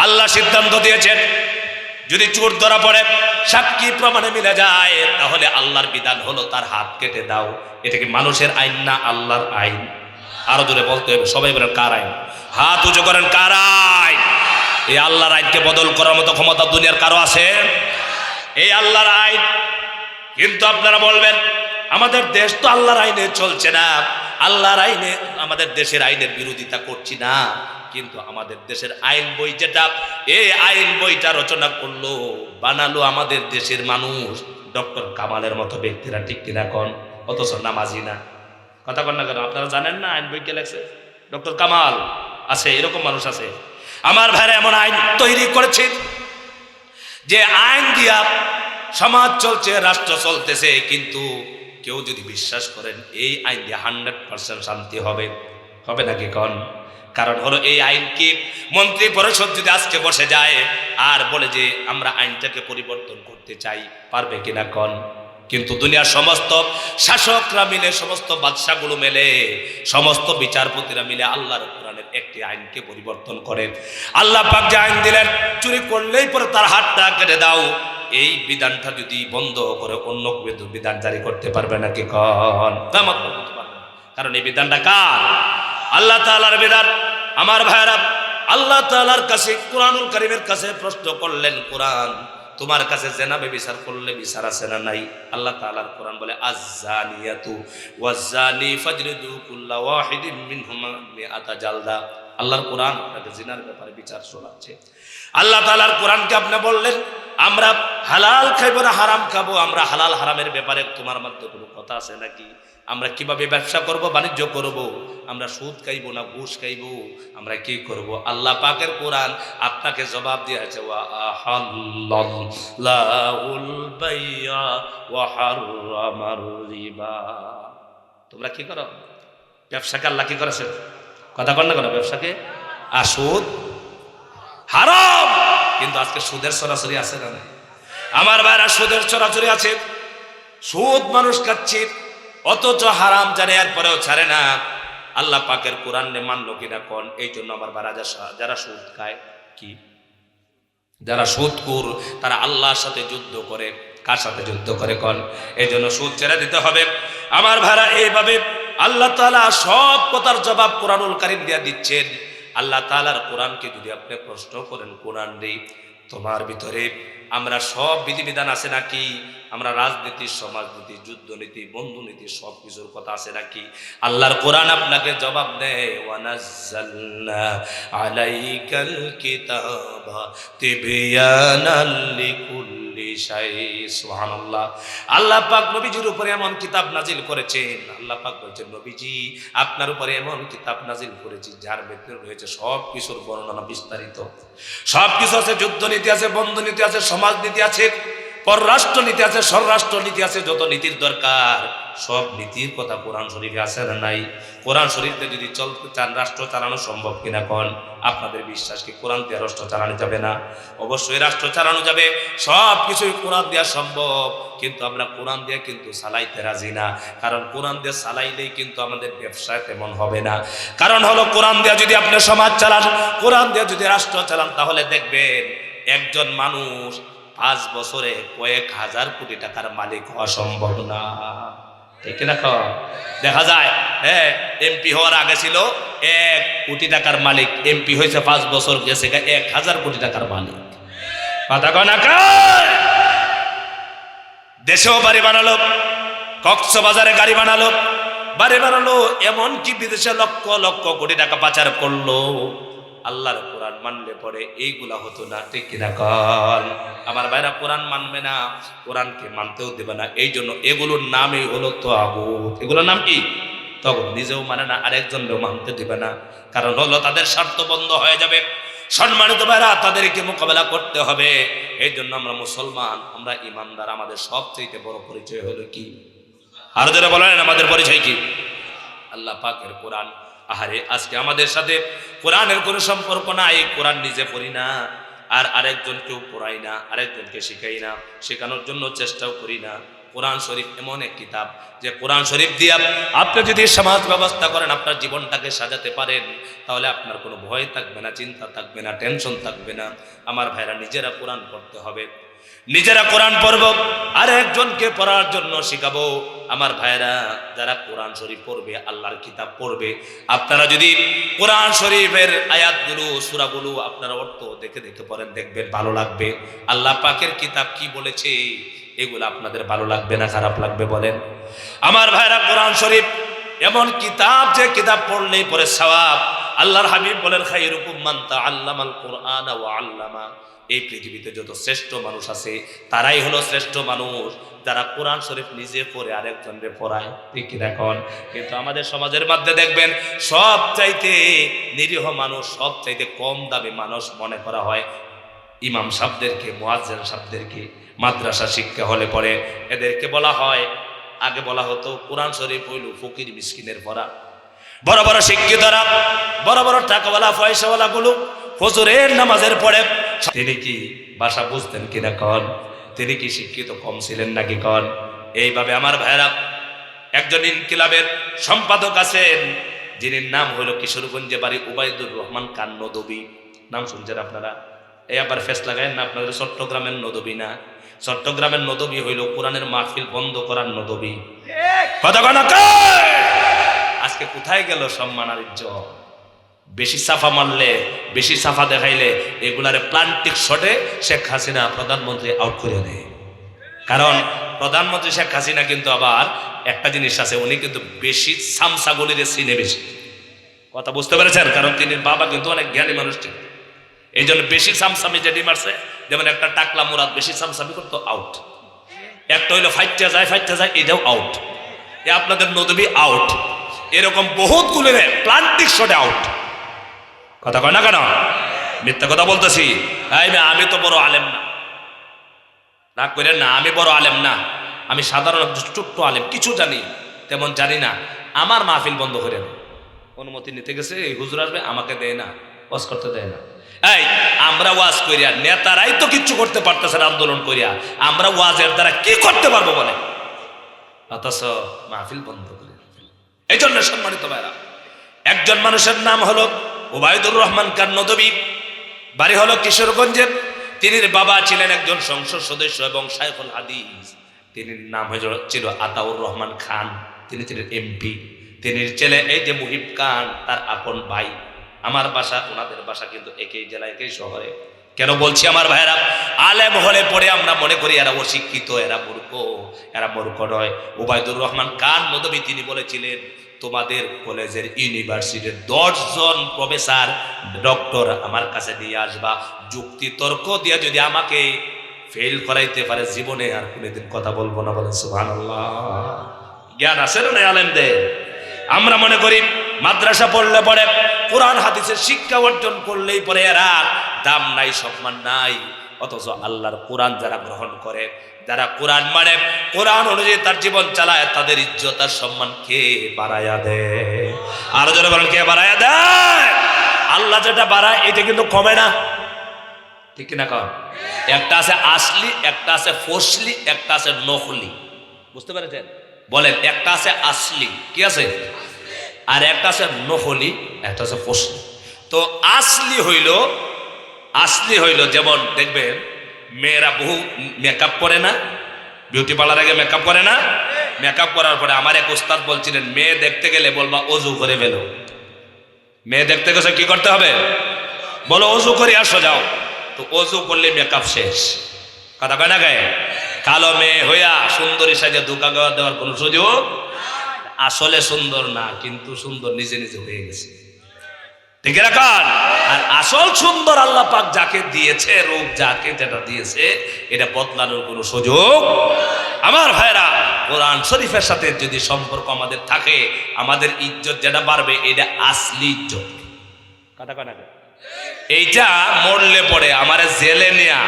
আল্লাহ সিদ্ধান্ত দিয়েছেন যদি চোর ধরা পড়ে, সাক্ষী প্রমাণে মিলে যায়, তাহলে আল্লাহর বিধান হলো তার হাত কেটে দাও। এটা কি মানুষের আইন না আল্লাহর আইন? আরো জোরে বলতে হবে, সবাই বলেন কার আইন? হাত উঁচু করেন, কার আইন? এই আল্লাহর আইনকে বদল করার মতো ক্ষমতা দুনিয়ার কারো আছে? এই আল্লাহর আইন। কিন্তু আপনারা বলবেন আমাদের দেশ তো আল্লাহর আইনে চলছে না, আল্লাহর আইনে, আমাদের দেশের আইনের বিরোধিতা করছি না, কিন্তু আমাদের দেশের আইন বই যেটা, এই আইন বইটা রচনা করলো, বানালো আমাদের দেশের মানুষ, ডক্টর কামালের মতো ব্যক্তিরা। ঠিক কিনা কন? অথচ নামাজি না। কথা কন না কেন? আপনারা জানেন না আইন বই কে লেখছে? ডক্টর কামাল আছে, এরকম মানুষ আছে। আমার ভাইরা এমন আইন তৈরি করেছে যে আইন দিয়া সমাজ চলছে, রাষ্ট্র চলতেছে, কিন্তু কেউ যদি বিশ্বাস করেন এই আইন দিয়ে 100% শান্তি হবে, হবে নাকি কন? কারণ হলো এই আইন কি মন্ত্রী পরিষদ যদি আজকে বসে যায় আর বলে যে আমরা আইনটাকে পরিবর্তন করতে চাই, পারবে কিনা কন? কিন্তু দুনিয়ার সমস্ত শাসকরা মিলে, সমস্ত বাদশাগুলো মিলে, সমস্ত বিচারপতিরা মিলে আল্লাহর কোরআনের একটি আইনকে পরিবর্তন করে। আল্লাহ পাক যে আইন দিলেন, চুরি করলেই পরে তার হাতটা কেটে দাও, এই বিধানটা যদি বন্ধ করে অন্য বিধান জারি করতে পারবে নাকি কন? কারণ এই বিধানটা কার? আল্লাহ তাআলার বিধান। আমার ভাইরা, আল্লাহ তাআলার কাছে, কোরআনুল কারীমের কাছে প্রশ্ন করলেন, কোরআন তোমার কাছে জেনা ব্যভিচার করলে বিচার আছে না নাই? আল্লাহ তাআলার কোরআন বলে আয-যানিয়াতু ওয়াজ-যানি ফাজলিদু কুল্লা ওয়াহিদিন মিনহুমা মিআতা জালদা। আল্লাহর কোরআন আপনাকে জিনার ব্যাপারে বিচার শোনাচ্ছে। আল্লাহ তাআলার কোরআনকে আপনি বললেন আমরা হালাল খাইবো না হারাম খাবো, আমরা হালাল হারামের ব্যাপারে তোমার মধ্যে কোনো কথা আছে নাকি? আমরা কিভাবে ব্যবসা করব, বাণিজ্য করব, আমরা সুদ খাইবো না ঘুষ খাইবো, আমরা কি করব? আল্লাহ পাকের কোরআন আপনাকে জবাব দিয়েছে, ওয়া আহাল্লাহুল বাইয়া ওয়া হারামার রিবা। তোমরা কি করো? ব্যবসাকে আল্লাহ কি করেছে? কথা কন না কেন? ব্যবসাকে আর সুদ হারাম। কিন্তু আজকে সুদের ছড়াছড়ি আছে না? আমার ভাইরা, সুদের ছড়াছড়ি আছে। সুদ মানুষ খাচ্ছে, অথচ হারাম জানে এরপরেও ছাড়ে না। আল্লাহ পাকের কোরআন মানলো কিনা কোন? এই জন্য আমার বারা যারা সুদ খায়, কি যারা সুদখোর, তারা আল্লাহর সাথে যুদ্ধ করে। কার সাথে যুদ্ধ করে কোন? এই জন্য সুদ ছেড়ে দিতে হবে আমার ভাইরা। এইভাবে আল্লাহ তাআলা সব কথার জবাব কোরআনুল কারীম দিয়া দিচ্ছেন। আল্লাহ তাআলার কোরআনকে যদি আপনি প্রশ্ন করেন, কোরআন রে তোমার ভিতরে আমরা সব বিধিবিধান আছে নাকি? আমরা রাজনীতি, সমাজনীতি, যুদ্ধনীতি, বন্ধুনীতি সব কিছুর কথা আছে নাকি? আল্লাহর কোরআন আপনাকে জবাব দেয়, ওয়ানাজ্জালনা আলাইকাল কিতাবা তিবয়ানাল লিকুল্লি শাই। সুবহানাল্লাহ। আল্লাহ পাক নবীজির উপরে এমন কিতাব নাজিল করেছেন। আল্লাহ পাক বলছেন, নবীজি আপনার উপরে এমন কিতাব নাজিল করেছি যার ভিতরে রয়েছে সব কিছুর বর্ণনা বিস্তারিত। সব কিছু আছে, যুদ্ধনীতি আছে, বন্ধুনীতি আছে, সমাজনীতি আছে, পররাষ্ট্র নীতি আছে, স্বরাষ্ট্র নীতি আছে, যত নীতির দরকার সব নীতির কথা কোরআন শরীফে আছে না নাই? কোরআন শরীফে যদি চলতে চান, রাষ্ট্র চালানো সম্ভব কিনা কোন? আপনাদের বিশ্বাস কি কোরআন দিয়ে রাষ্ট্র চালানো যাবে না? অবশ্যই রাষ্ট্র চালানো যাবে, সব কিছুই কোরআন দেওয়া সম্ভব। কিন্তু আমরা কোরআন দিয়ে কিন্তু চালাইতে রাজি না। কারণ কোরআন দিয়ে চালাইলেই কিন্তু আমাদের ব্যবসায় তেমন হবে না। কারণ হলো, কোরআন দিয়ে যদি আপনি সমাজ চালান, কোরআন দিয়ে যদি রাষ্ট্র চালান, তাহলে দেখবেন একজন মানুষ 5 বছরে কয়েক হাজার কোটি টাকার মালিক হওয়া সম্ভব না। ঠিক না? দেখা যায়, হ্যাঁ, এমপি হওয়ার আগে ছিল 1 কোটি টাকার মালিক, এমপি হয়েছে 5 বছর গেছে 1000 কোটি টাকার মালিক। কথা কয় না? দেশেও বাড়ি বানালো, কক্সবাজারে গাড়ি বানালো, বাড়ি বানালো, এমনকি বিদেশে লক্ষ লক্ষ কোটি টাকা পাচার করলো। আল্লাহর কোরআন মানলে পরে এইগুলা হতো না। ঠিক কিনা কল? আমার ভাইরা কোরআন মানবে না, কোরআনকে মানতেও দেবে না। এই জন্য এগুলোর নামই হলো তাগুত। এগুলোর নাম কি? তাগুত। নিজেও মানে না, আরেকজনকেও মানতে দেবে না। কারণ হলো তাদের স্বার্থ বন্ধ হয়ে যাবে। সম্মানিত ভাইরা, তাদেরকে মোকাবেলা করতে হবে। এই জন্য আমরা মুসলমান, আমরা ইমানদার। আমাদের সবচেয়ে বড় পরিচয় হলো কি? আর যারা বলেন আমাদের পরিচয় কি? আল্লাহ পাকের কোরআন। আহারে, আজকে আমাদের সাথে কোরআনের কোনো সম্পর্ক নাই। কোরআন নিজে পড়ি না, আর আরেকজনকেও পড়াই না, আরেকজনকে শিখাই না, শেখানোর জন্য চেষ্টাও করি না। কোরআন শরীফ এমন এক কিতাব যে কোরআন শরীফ দিয়ে আপনি যদি সমাজ ব্যবস্থা করেন, আপনার জীবনটাকে সাজাতে পারেন, তাহলে আপনার কোনো ভয় থাকবে না, চিন্তা থাকবে না, টেনশন থাকবে না। আমার ভাইরা, নিজেরা কোরআন পড়তে হবে, নিজেরা কোরআন পড়ব, আর একজনকে পড়ার জন্য শিখাবো। আমার ভাইরা, যারা কোরআন শরীফ পড়বে, আল্লাহর কিতাব পড়বে, আপনারা যদি কোরআন শরীফের আয়াতগুলো, সূরাগুলো আপনারা অর্থ দেখে দেখে পড়েন, দেখবেন ভালো লাগবে। আল্লাহ পাকের কিতাব কি বলেছে, এগুলো আপনাদের ভালো লাগবে না খারাপ লাগবে বলেন? আমার ভাইরা, কোরআন শরীফ এমন কিতাব যে কিতাব পড়লেই পরে সওয়াব। আল্লাহর হাবিব বলেন, খায়রুকুম মান তাআল্লামাল কুরআনা ওয়া আল্লামা। এই পৃথিবীতে যত শ্রেষ্ঠ মানুষ আছে, তারাই হলো শ্রেষ্ঠ মানুষ যারা কোরআন শরীফ নিজে পড়ে আরেকজনকে পড়ায়। ঠিক এখন কিন্তু আমাদের সমাজের মধ্যে দেখবেন, সব চাইতে নিরীহ মানুষ, সব চাইতে কম দামি মানুষ মনে করা হয় ইমাম সাহেবদেরকে, মুয়াজ্জিন সাহেবদেরকে। মাদ্রাসা শিক্ষা হলে পরে এদেরকে বলা হয়, আগে বলা হতো কোরআন শরীফ হইল ফকির মিসকিনের পড়া। বড় বড় শিক্ষিতরা, বড় বড় টাকাওয়ালা পয়সাওয়ালা গুলো ফজরের নামাজের পড়ে। তিনি কি ভাষা বুঝতেন কিনা কন? তিনি কি শিক্ষিত কম ছিলেন নাকি কন? এইভাবে আমার ভাইরা, একজন ইনকিলাবের সম্পাদক আছেন, যিনি নাম হলো কিশোরগঞ্জে বাড়ি, উবাইদুর রহমান খান নদভী। নাম শুনছেন আপনারা? এই আবার ফেস লাগায় না আপনাদের? চট্টগ্রামের নদভী না, চট্টগ্রামের নদভী হইল কোরআনের মাহফিল বন্ধ করার নদভী। কথা কয় না? আজকে কোথায় গেল সম্মান আর ইজ্জত? বেশি সাফা মারলে, বেশি সাফা দেখাইলে এগুলারে প্লান্টিক শটে শেখ হাসিনা প্রধানমন্ত্রী আউট করে দেয়। কারণ প্রধানমন্ত্রী শেখ হাসিনা কিন্তু আবার একটা জিনিস আছে, উনি কিন্তু বেশি সামসাগলিরে চিনে বেশি। কথা বুঝতে পেরেছেন? কারণ তিনি বাবা কিন্তু অনেক জ্ঞানী মানুষ ছিল, এই জন্য বেশি সামসামি যেটি মারছে। যেমন একটা টাকলা মুরাদ বেশি সামসামি করতো, আউট। একটা হইলো ফাইটটা যায়, এটাও আউট। এ আপনাদের নদভী আউট। এরকম বহুত গুলো প্লান্টিক শটে আউট। কথা কয় না কেন? মিথ্যা কথা বলতেছি? আমি তো বড় আলেম না, রাগ করেন না, আমি বড় আলেম না, আমি সাধারণ ছোট্ট আলেম, কিছু জানি তেমন জানি না। আমার মাহফিল বন্ধ করে না, অনুমতি নিতে গেছে, এই হুজুর আসবে, আমাকে দেয় না, ওয়াজ করতে দেয় না। এই আমরা ওয়াজ করিয়া, নেতারাই তো কিচ্ছু করতে পারতেছে না আন্দোলন করিয়া, আমরা ওয়াজের দ্বারা কি করতে পারবো বলে? অথচ মাহফিল বন্ধ করে। এই জন্য সম্মানিত ভাইরা, একজন মানুষের নাম হলো ওবায়দুর রহমান খান নদভী, বাড়ি হলো কিশোরগঞ্জে। তিনি বাবা ছিলেন একজন সংসদ সদস্য এবং শাইখুল হাদিস। তিনি নাম ছিল আতাউর রহমান খান, তিনি ছিলেন এমপি। তিনি ছেলে এই যে মুহিব খান, তার আপন ভাই। আমার বাসা ওনাদের বাসা কিন্তু একই জেলায় একই শহরে। কেন বলছি আমার ভাইরা, আলেম হলে পরে আমরা মনে করি এরা অশিক্ষিত, এরা মূর্খ। এরা মূর্খ নয়। ওবায়দুর রহমান খান নদভী তিনি বলেছিলেন, তোমাদের কলেজের ইউনিভার্সিটির 10 জন প্রফেসর ডক্টর আমার কাছে নিয়ে আসবা, যুক্তি তর্ক দিয়ে যদি আমাকে ফেল করাইতে পারে জীবনে আর কোনোদিন কথা বলবো না। বলেন সুবহানাল্লাহ। জ্ঞান আছে না আলেমদের? আমরা মনে করি মাদ্রাসা পড়লে পরে, কোরআন হাদিসের শিক্ষা অর্জন করলেই পরে এরা দাম নাই, সম্মান নাই। অথচ আল্লাহর কোরআন যারা গ্রহণ করে, যারা কোরআন মানে, কোরআন অনুযায়ী তার জীবন চালায়, তাদের ইজ্জত আর সম্মান কে বাড়ায়া দেয়? আরো জোরে বলেন, কে বাড়ায়া দেয়? আল্লাহ যেটা বাড়ায় এটা কিন্তু কমে না, ঠিক না? কম। একটা আছে আসলি, একটা আছে ফসলি, একটা আছে নকলি। বুঝতে পেরেছেন? বলেন, একটা আছে আসলি, কি আছে? আর একটা আছে নকলি, একটা আছে ফসলি। তো আসলি হইল যেমন দেখবেন মেয়েরা বহু মেকআপ করে না, বিউটি পার্লার আগে মেকআপ করে না? মেকআপ করার পরে আমার এক উস্তাদ বলছিলেন, মেয়ে দেখতে গেলে বলবা অজু করে ফেলো। মেয়ে দেখতে গেছে কি করতে হবে? বলো অজু করে আসো, যাও। তো অজু করলে মেকআপ শেষ। কথা কয় না গায়ে? কালো মেয়ে হইয়া সুন্দরী সাজে ধোকা দেওয়ার কোনো সুযোগ। আসলে সুন্দর না, কিন্তু সুন্দর নিজে নিজে হয়ে গেছে, ঠিক রাখান। আর আসল সুন্দর আল্লাহ পাক যাকে দিয়েছে, রূপ যাকে যেটা দিয়েছে, এটা বদলানোর কোনো সুযোগ। আমার ভাইরা, কোরআন শরীফের সাথে যদি সম্পর্ক আমাদের থাকে, আমাদের ইজ্জত যেটা বাড়বে, এটা আসলি ইজ্জত। কথা কয় না? এইটা মরলে পরে আমার জেলে নেয়া,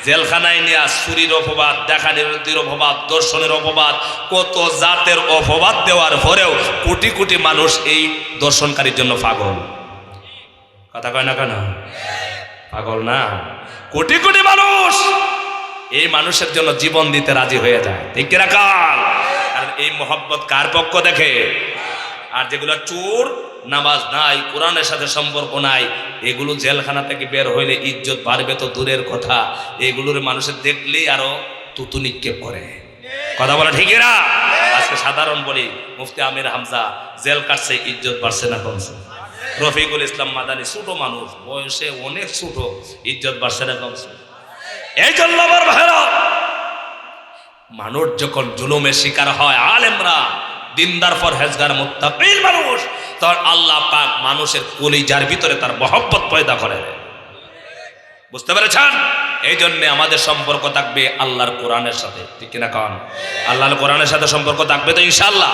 জেলখানায় নেয়া, চুরির অপবাদ, ডাকাতির অপবাদ, দর্শনের অপবাদ, কত জাতের অপবাদ দেওয়ার পরেও কোটি কোটি মানুষ এই দর্শনকারীর জন্য পাগল। কথা কয় না কেন? পাগল না, কোটি কোটি মানুষ এই মানুষের জন্য জীবন দিতে রাজি হয়ে যায়, ঠিক রাখাল। আর এই মোহব্বত কার পক্ষ দেখে? আর যেগুলো চোর, নামাজ নাই, কোরআনের সাথে সম্পর্ক নাই, এগুলো জেলখানা থেকে বের হইলে ইজ্জত বাড়বে তো দূরের কথা, এগুলোর মানুষের দেখলেই আরো তুতু নিক্ষেপ করে। কথা বলা ঠিক না? আজকে সাধারণ বলি, মুফতি আমির হামজা জেল কাটছে, ইজ্জত বাড়ছে না কমছে? রফিকুল ইসলাম মাদানী ছোট মানুষ, বয়সে অনেক ছোট, ইজ্জত বাড়ছে না কমছে? এই জন্য আমার ভাইরা, মানুষ যখন জুলুমের শিকার হয়, আলেমরা দিনদার পরহেজগার মুত্তাকিল মানুষ, তখন আল্লাহ পাক মানুষের কলিজার ভিতরে তার মহব্বত পয়দা করে। বুঝতে পেরেছেন? এই জন্য আমাদের সম্পর্ক থাকবে আল্লাহর কোরআনের সাথে, ঠিক কিনা কন? আল্লাহর কোরআনের সাথে সম্পর্ক থাকবে তো ইনশাআল্লাহ।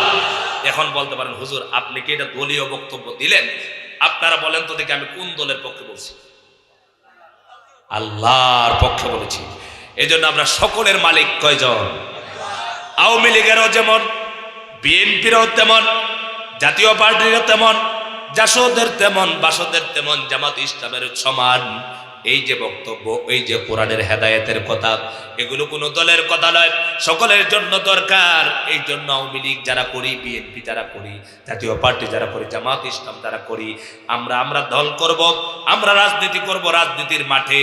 এখন বলতে পারেন, হুজুর আপনি কি এটা দলীয় বক্তব্য দিলেন? আপনারা বলেন তো দেখি, আমি কোন দলের পক্ষে বলছি? আল্লাহর পক্ষে বলেছি। এই জন্য আমরা সকলের মালিক কয়জন? আওয়ামী লীগেরও যেমন, বিএনপিরও তেমন, জাতীয় পার্টিরও তেমন, জাসদের তেমন, বাসদের তেমন, জামাত ইসলামের সমান। এই যে বক্তব্য, এই যে কোরআনের হেদায়েতের কথা, এগুলো কোনো দলের কথা নয়, সকলের জন্য দরকার। এই জন্য আওয়ামী লীগ যারা করি, বিএনপি যারা করি, জাতীয় পার্টি যারা করি, জামাত ইসলাম যারা করি, আমরা দল করব, আমরা রাজনীতি করব, রাজনীতির মাঠে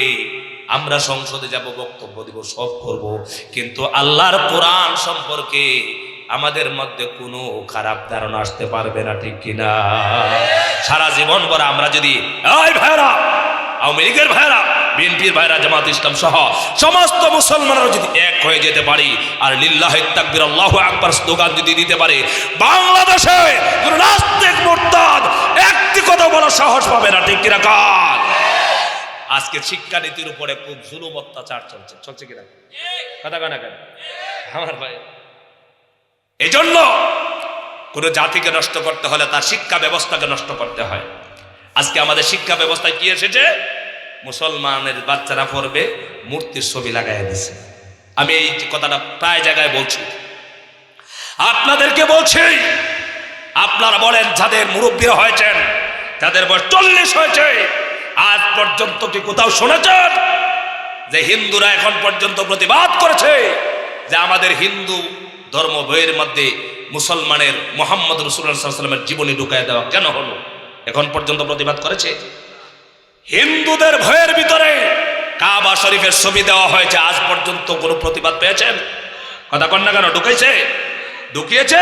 আমরা সংসদে যাব, বক্তব্য দিব, সব করব, কিন্তু আল্লাহর কোরআন সম্পর্কে আমাদের মধ্যে কোনো খারাপ ধারণা আসতে পারবে না, ঠিক কিনা? সারা জীবন ভর আমরা যদি, এই ভাইরা, আওয়ামী লীগের ভাইরা, বিএনপির ভাইরা, জামাত ইসলাম সহ সমস্ত মুসলমানরা যদি এক হয়ে যেতে পারি আর লিল্লাহি তাকবীর আল্লাহু আকবার স্লোগান যদি দিতে পারে, বাংলাদেশে কোন নাস্তিক মুরতাদ একটি কথা বলার সাহস পাবে না, ঠিক কিনা? কাল আজকে শিক্ষানীতির উপরে খুব জুলুম অত্যাচার চলছে কিনা? কথা কয় না কেন আমার ভাই? এই জন্য কোন জাতিকে নষ্ট করতে হলে তার শিক্ষা ব্যবস্থাকে নষ্ট করতে হয়। আজকে আমাদের শিক্ষা ব্যবস্থায় কি এসেছে? মুসলমানের বাচ্চারা পড়বে, মূর্তির ছবি লাগাইয়া দিছে। আমি এই কথাটা প্রায় জায়গায় বলছি, আপনাদেরকে বলছি, আপনারা বলেন যাদের মুরব্বীরা হয়েছেন, যাদের বয়স 40 হয়েছে, আজ পর্যন্ত কি কোথাও শুনেছেন যে হিন্দুরা এখন পর্যন্ত প্রতিবাদ করেছে যে আমাদের হিন্দু ধর্ম বইয়ের মধ্যে মুসলমানের মুহাম্মদ রাসূলুল্লাহ সাল্লাল্লাহু আলাইহি ওয়াসাল্লামের জীবনী ঢুকায় দেওয়া কেন হলো? এখন পর্যন্ত প্রতিবাদ করেছে? হিন্দুদের ভয়ের ভিতরে কাবা শরীফের ছবি দেওয়া হয়েছে, আজ পর্যন্ত কোনো প্রতিবাদ পেয়েছেন? কথা কন না কেন? ঢুকিয়েছে।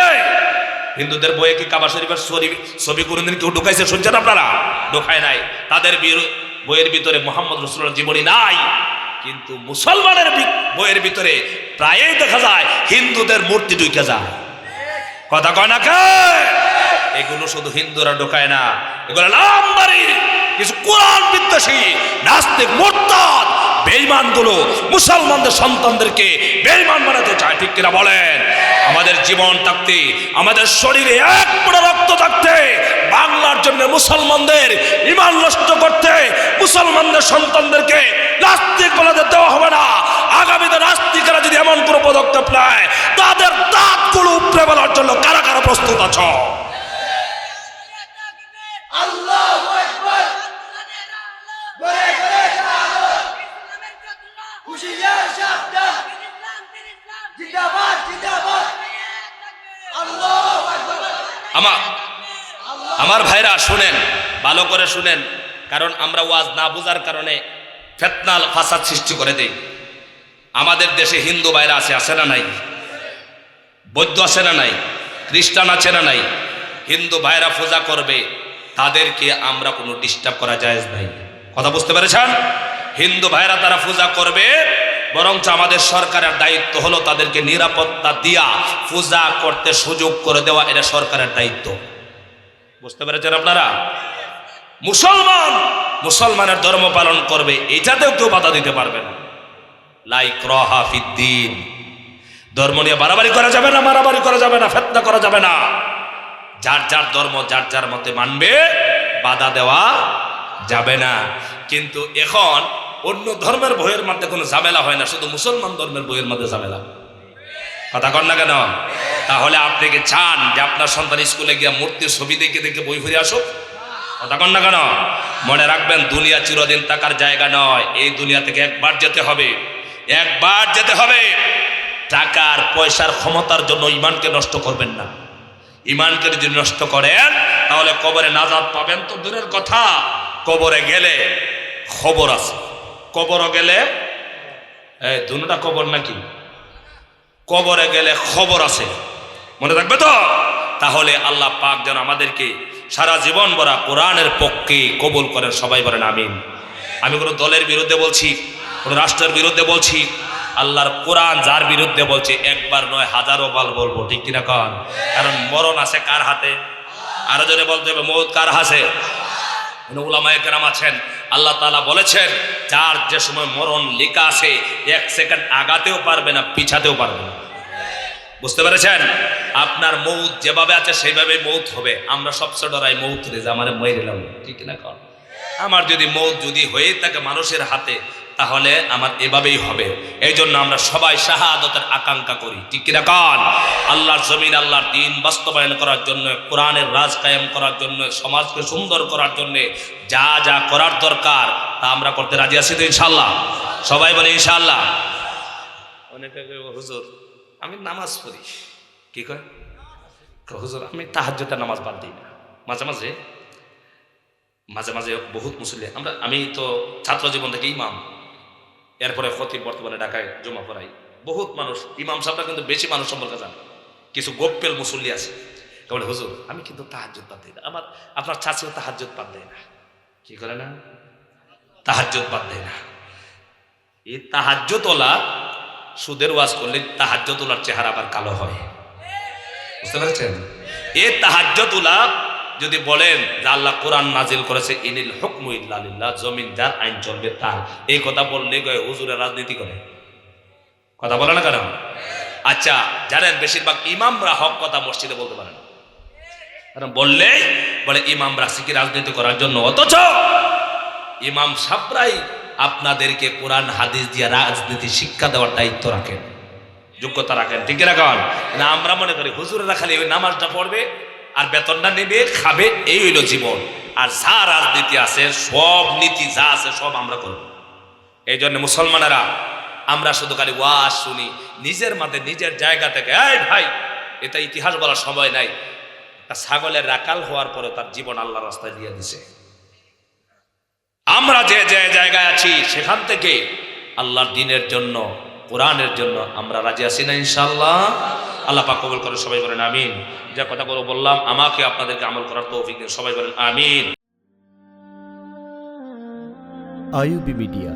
হিন্দুদের বইয়ে কি কাবা শরীফের ছবি কোনদিন কেউ ঢুকাইছে শুনছেন আপনারা? ঢুকায় নাই। তাদের বইয়ের ভিতরে মুহাম্মদ রাসূলুল্লাহর জীবনী নাই, কিন্তু মুসলমানের বইয়ের ভিতরে প্রায়ই দেখা যায় হিন্দুদের মূর্তি ঢুকে যায়। কথা কয় না কে? এগুলো শুধু হিন্দুরা ঢোকায় না, এগুলো নামধারী কিছু কোরআন বিদ্বেষী নাস্তিক মুরতাদ বেঈমান গুলো মুসলমানদের সন্তানদেরকে বেঈমান বানাতে চায়। ঠিক কিনা বলেন? আমাদের জীবন থাকতে, আমাদের শরীরে এক ফোঁটা রক্ত থাকতে বাংলার জন্য মুসলমানদের ঈমান নষ্ট করতে, মুসলমানদের সন্তানদেরকে নাস্তিক বানাতে দেওয়া হবে না। আগামীতে নাস্তিকরা যদি এমন কোনো পদক্ষেপ নেয়, তাদের দাঁতগুলো উপড়ে ফেলার জন্য কারা কারা প্রস্তুত আছো? আল্লাহু আকবার। বলে বলে যাও হুশিয়ার সাবধান। জিন্দাবাদ জিন্দাবাদ। আল্লাহু আকবার। আমার ভাইরা শুনেন, ভালো করে শুনেন, কারণ আমরা ওয়াজ না বুঝার কারণে ফিতনা ফাসাদ সৃষ্টি করে দেই। আমাদের দেশে হিন্দু ভাইরা আছে না নাই? বৌদ্ধ আছে না নাই? খ্রিস্টান আছে না নাই? হিন্দু ভাইরা পূজা করবে, তাদেরকে আমরা কোনো ডিস্টার্ব করা জায়েজ নাই। কথা বুঝতে পেরেছেন? হিন্দু ভাইরা তারা পূজা করবে, বরঞ্চ আমাদের সরকারের দায়িত্ব হলো তাদেরকে নিরাপত্তা দিয়া পূজা করতে সুযোগ করে দেওয়া, এটা সরকারের দায়িত্ব। বুঝতে পেরেছেন আপনারা? মুসলমানের ধর্ম পালন করবে, এটাতেও কেউ বাধা দিতে পারবে না। লা ইকরাহা ফিদ্দীন। ধর্ম নিয়ে বাড়াবাড়ি করা যাবে না, মারামারি করা যাবে না, ফিতনা করা যাবে না। যার যার ধর্ম যার যার মতে মানবে, বাধা দেওয়া যাবে না। কিন্তু এখন অন্য ধর্মের বইয়ের মধ্যে কোনো ঝামেলা হয় না, শুধু মুসলমান ধর্মের বইয়ের মধ্যে ঝামেলা। কথা কন না কেন? তাহলে আপনি কি চান যে আপনার সন্তান স্কুলে গিয়ে মূর্তির ছবি দেখে দেখে বই ফিরে আসুক? কথা কন না কেন? মনে রাখবেন, দুনিয়া চিরদিন থাকার জায়গা নয়। এই দুনিয়া থেকে একবার যেতে হবে, একবার যেতে হবে। টাকার পয়সার ক্ষমতার জন্য ইমানকে নষ্ট করবেন না। ইমানকে যদি নষ্ট করেন, তাহলে কবরে নাজাত পাবেন তো দূরের কথা, কবরে গেলে খবর আছে। কবরে গেলে দুটা কবর নাকি? কবরে গেলে খবর আছে, মনে রাখবে তো? তাহলে আল্লাহ পাক যেন আমাদেরকে সারা জীবন ভরা কোরআনের পক্ষে কবুল করেন। সবাই বলেন আমিন। আমি কোনো দলের বিরুদ্ধে বলছি, কোনো রাষ্ট্রের বিরুদ্ধে বলছি, আল্লাহর কোরআন যার বিরুদ্ধে বলছে একবার নয় হাজারো বার বলবো। ঠিক কিনা কন? কারণ মরণ আছে কার হাতে? আরো জোরে বলতে হবে, মৌত কার হাতে? উলামায়ে কেরাম আছেন, আল্লাহ তাআলা বলেছেন যার যে সময় মরণ লেখা আছে, এক সেকেন্ড আগাতেও পারবে না, পিছাতেও পারবে না। বুঝতে পেরেছেন? আপনার মৌত যেভাবে আছে সেইভাবে মৌত হবে। আমরা সবচেয়ে ডরাই মৌত রে, যে আমার মরে, ঠিক কিনা কন? আমার যদি মৌত যদি হয়ে থাকে মানুষের হাতে, তাহলে আমার এভাবেই হবে। এই জন্য আমরা সবাই শাহাদাতের আকাঙ্ক্ষা করি। ঠিক কিনা কন? আল্লাহর জমিন, আল্লাহর দ্বীন বাস্তবায়ন করার জন্য, কোরআনের রাজ কায়েম করার জন্য, সমাজকে সুন্দর করার জন্য যা যা করার দরকার তা আমরা করতে রাজি আছি তো ইনশাআল্লাহ? সবাই বলে ইনশাআল্লাহ। অনেকে হুজুর আমি নামাজ পড়ি, কি কয়? হুজুর আমি তাহাজ্জুদের নামাজ বাদ দিই না। মাঝে মাঝে বহুত মুসল্লি, আমি তো ছাত্র জীবন থেকে ইমাম, এরপরে খতিব, বর্তমানে ঢাকায় জমা পড়াই। বহুত মানুষ, ইমাম সাহেবরা কিন্তু বেশি মানুষ সম্পর্কে জানে। কিছু গোপ্পেল মুসল্লি আছে, বলে হুজুর আমি কিন্তু তাহাজ্জুদ বাদ দিই না। আপনার চাচিও তাহাজ্জুদ বাদ দেয় না। কি করে না? তাহাজ্জুদ বাদ দেয় না। এই তাহাজ্জুদওয়ালা সুদের ওয়াজ করলে তাহাজ্জুদওয়ালার চেহারা আবার কালো হয়। বুঝতে পেরেছেন? এই তাহাজ্জুদওয়ালা যদি বলেন যে আল্লাহ কোরআন নাজিল করেছে, ইনিল হুকমু ইল্লা লিল্লাহ, জমিন যার, আইন চলবে তার, এই কথা বললে হুজুরে রাজনীতি করে। কথা বলে না কেন? আচ্ছা, জানেন বেশিরভাগ ইমামরা হক কথা মসজিদে বলতে পারে না, কারণ বললেই বলে ইমামরা কি রাজনীতি করার জন্য। অথচ ইমাম সাহেবরাই আপনাদেরকে কোরআন হাদিস দিয়ে রাজনীতি শিক্ষা দেওয়ার দায়িত্ব রাখেন, যোগ্যতা রাখেন। ঠিক রাখেন না? আমরা মনে করি হুজুরেরা খালি ওই নামাজটা পড়বে আর বেতনটা নেবে, খাবে, এই হইল জীবন। আর যা রাজনীতি আছে, সব নীতি যা আছে সব আমরা করব। এই জন্য মুসলমানেরা আমরা শুধু খালি ওয়াজ শুনি, নিজের মাঝে নিজের জায়গা থেকে এই ভাই এটা ইতিহাস বলার সময় নাই, একটা ছাগলের রাকাল হওয়ার পরে তার জীবন আল্লাহর রাস্তায় দিয়ে দিছে। আমরা যে যে জায়গায় আছি সেখান থেকে আল্লাহর দ্বীনের জন্য, কোরআনের জন্য আমরা রাজি আছি না ইনশাআল্লাহ? আল্লাহ পাক কবুল করে, সবাই বলেন আমিন। যে কথাগুলো বললাম আমাকে আপনাদেরকে আমল করার তৌফিক দিন, সবাই বলেন আমিন। IUB media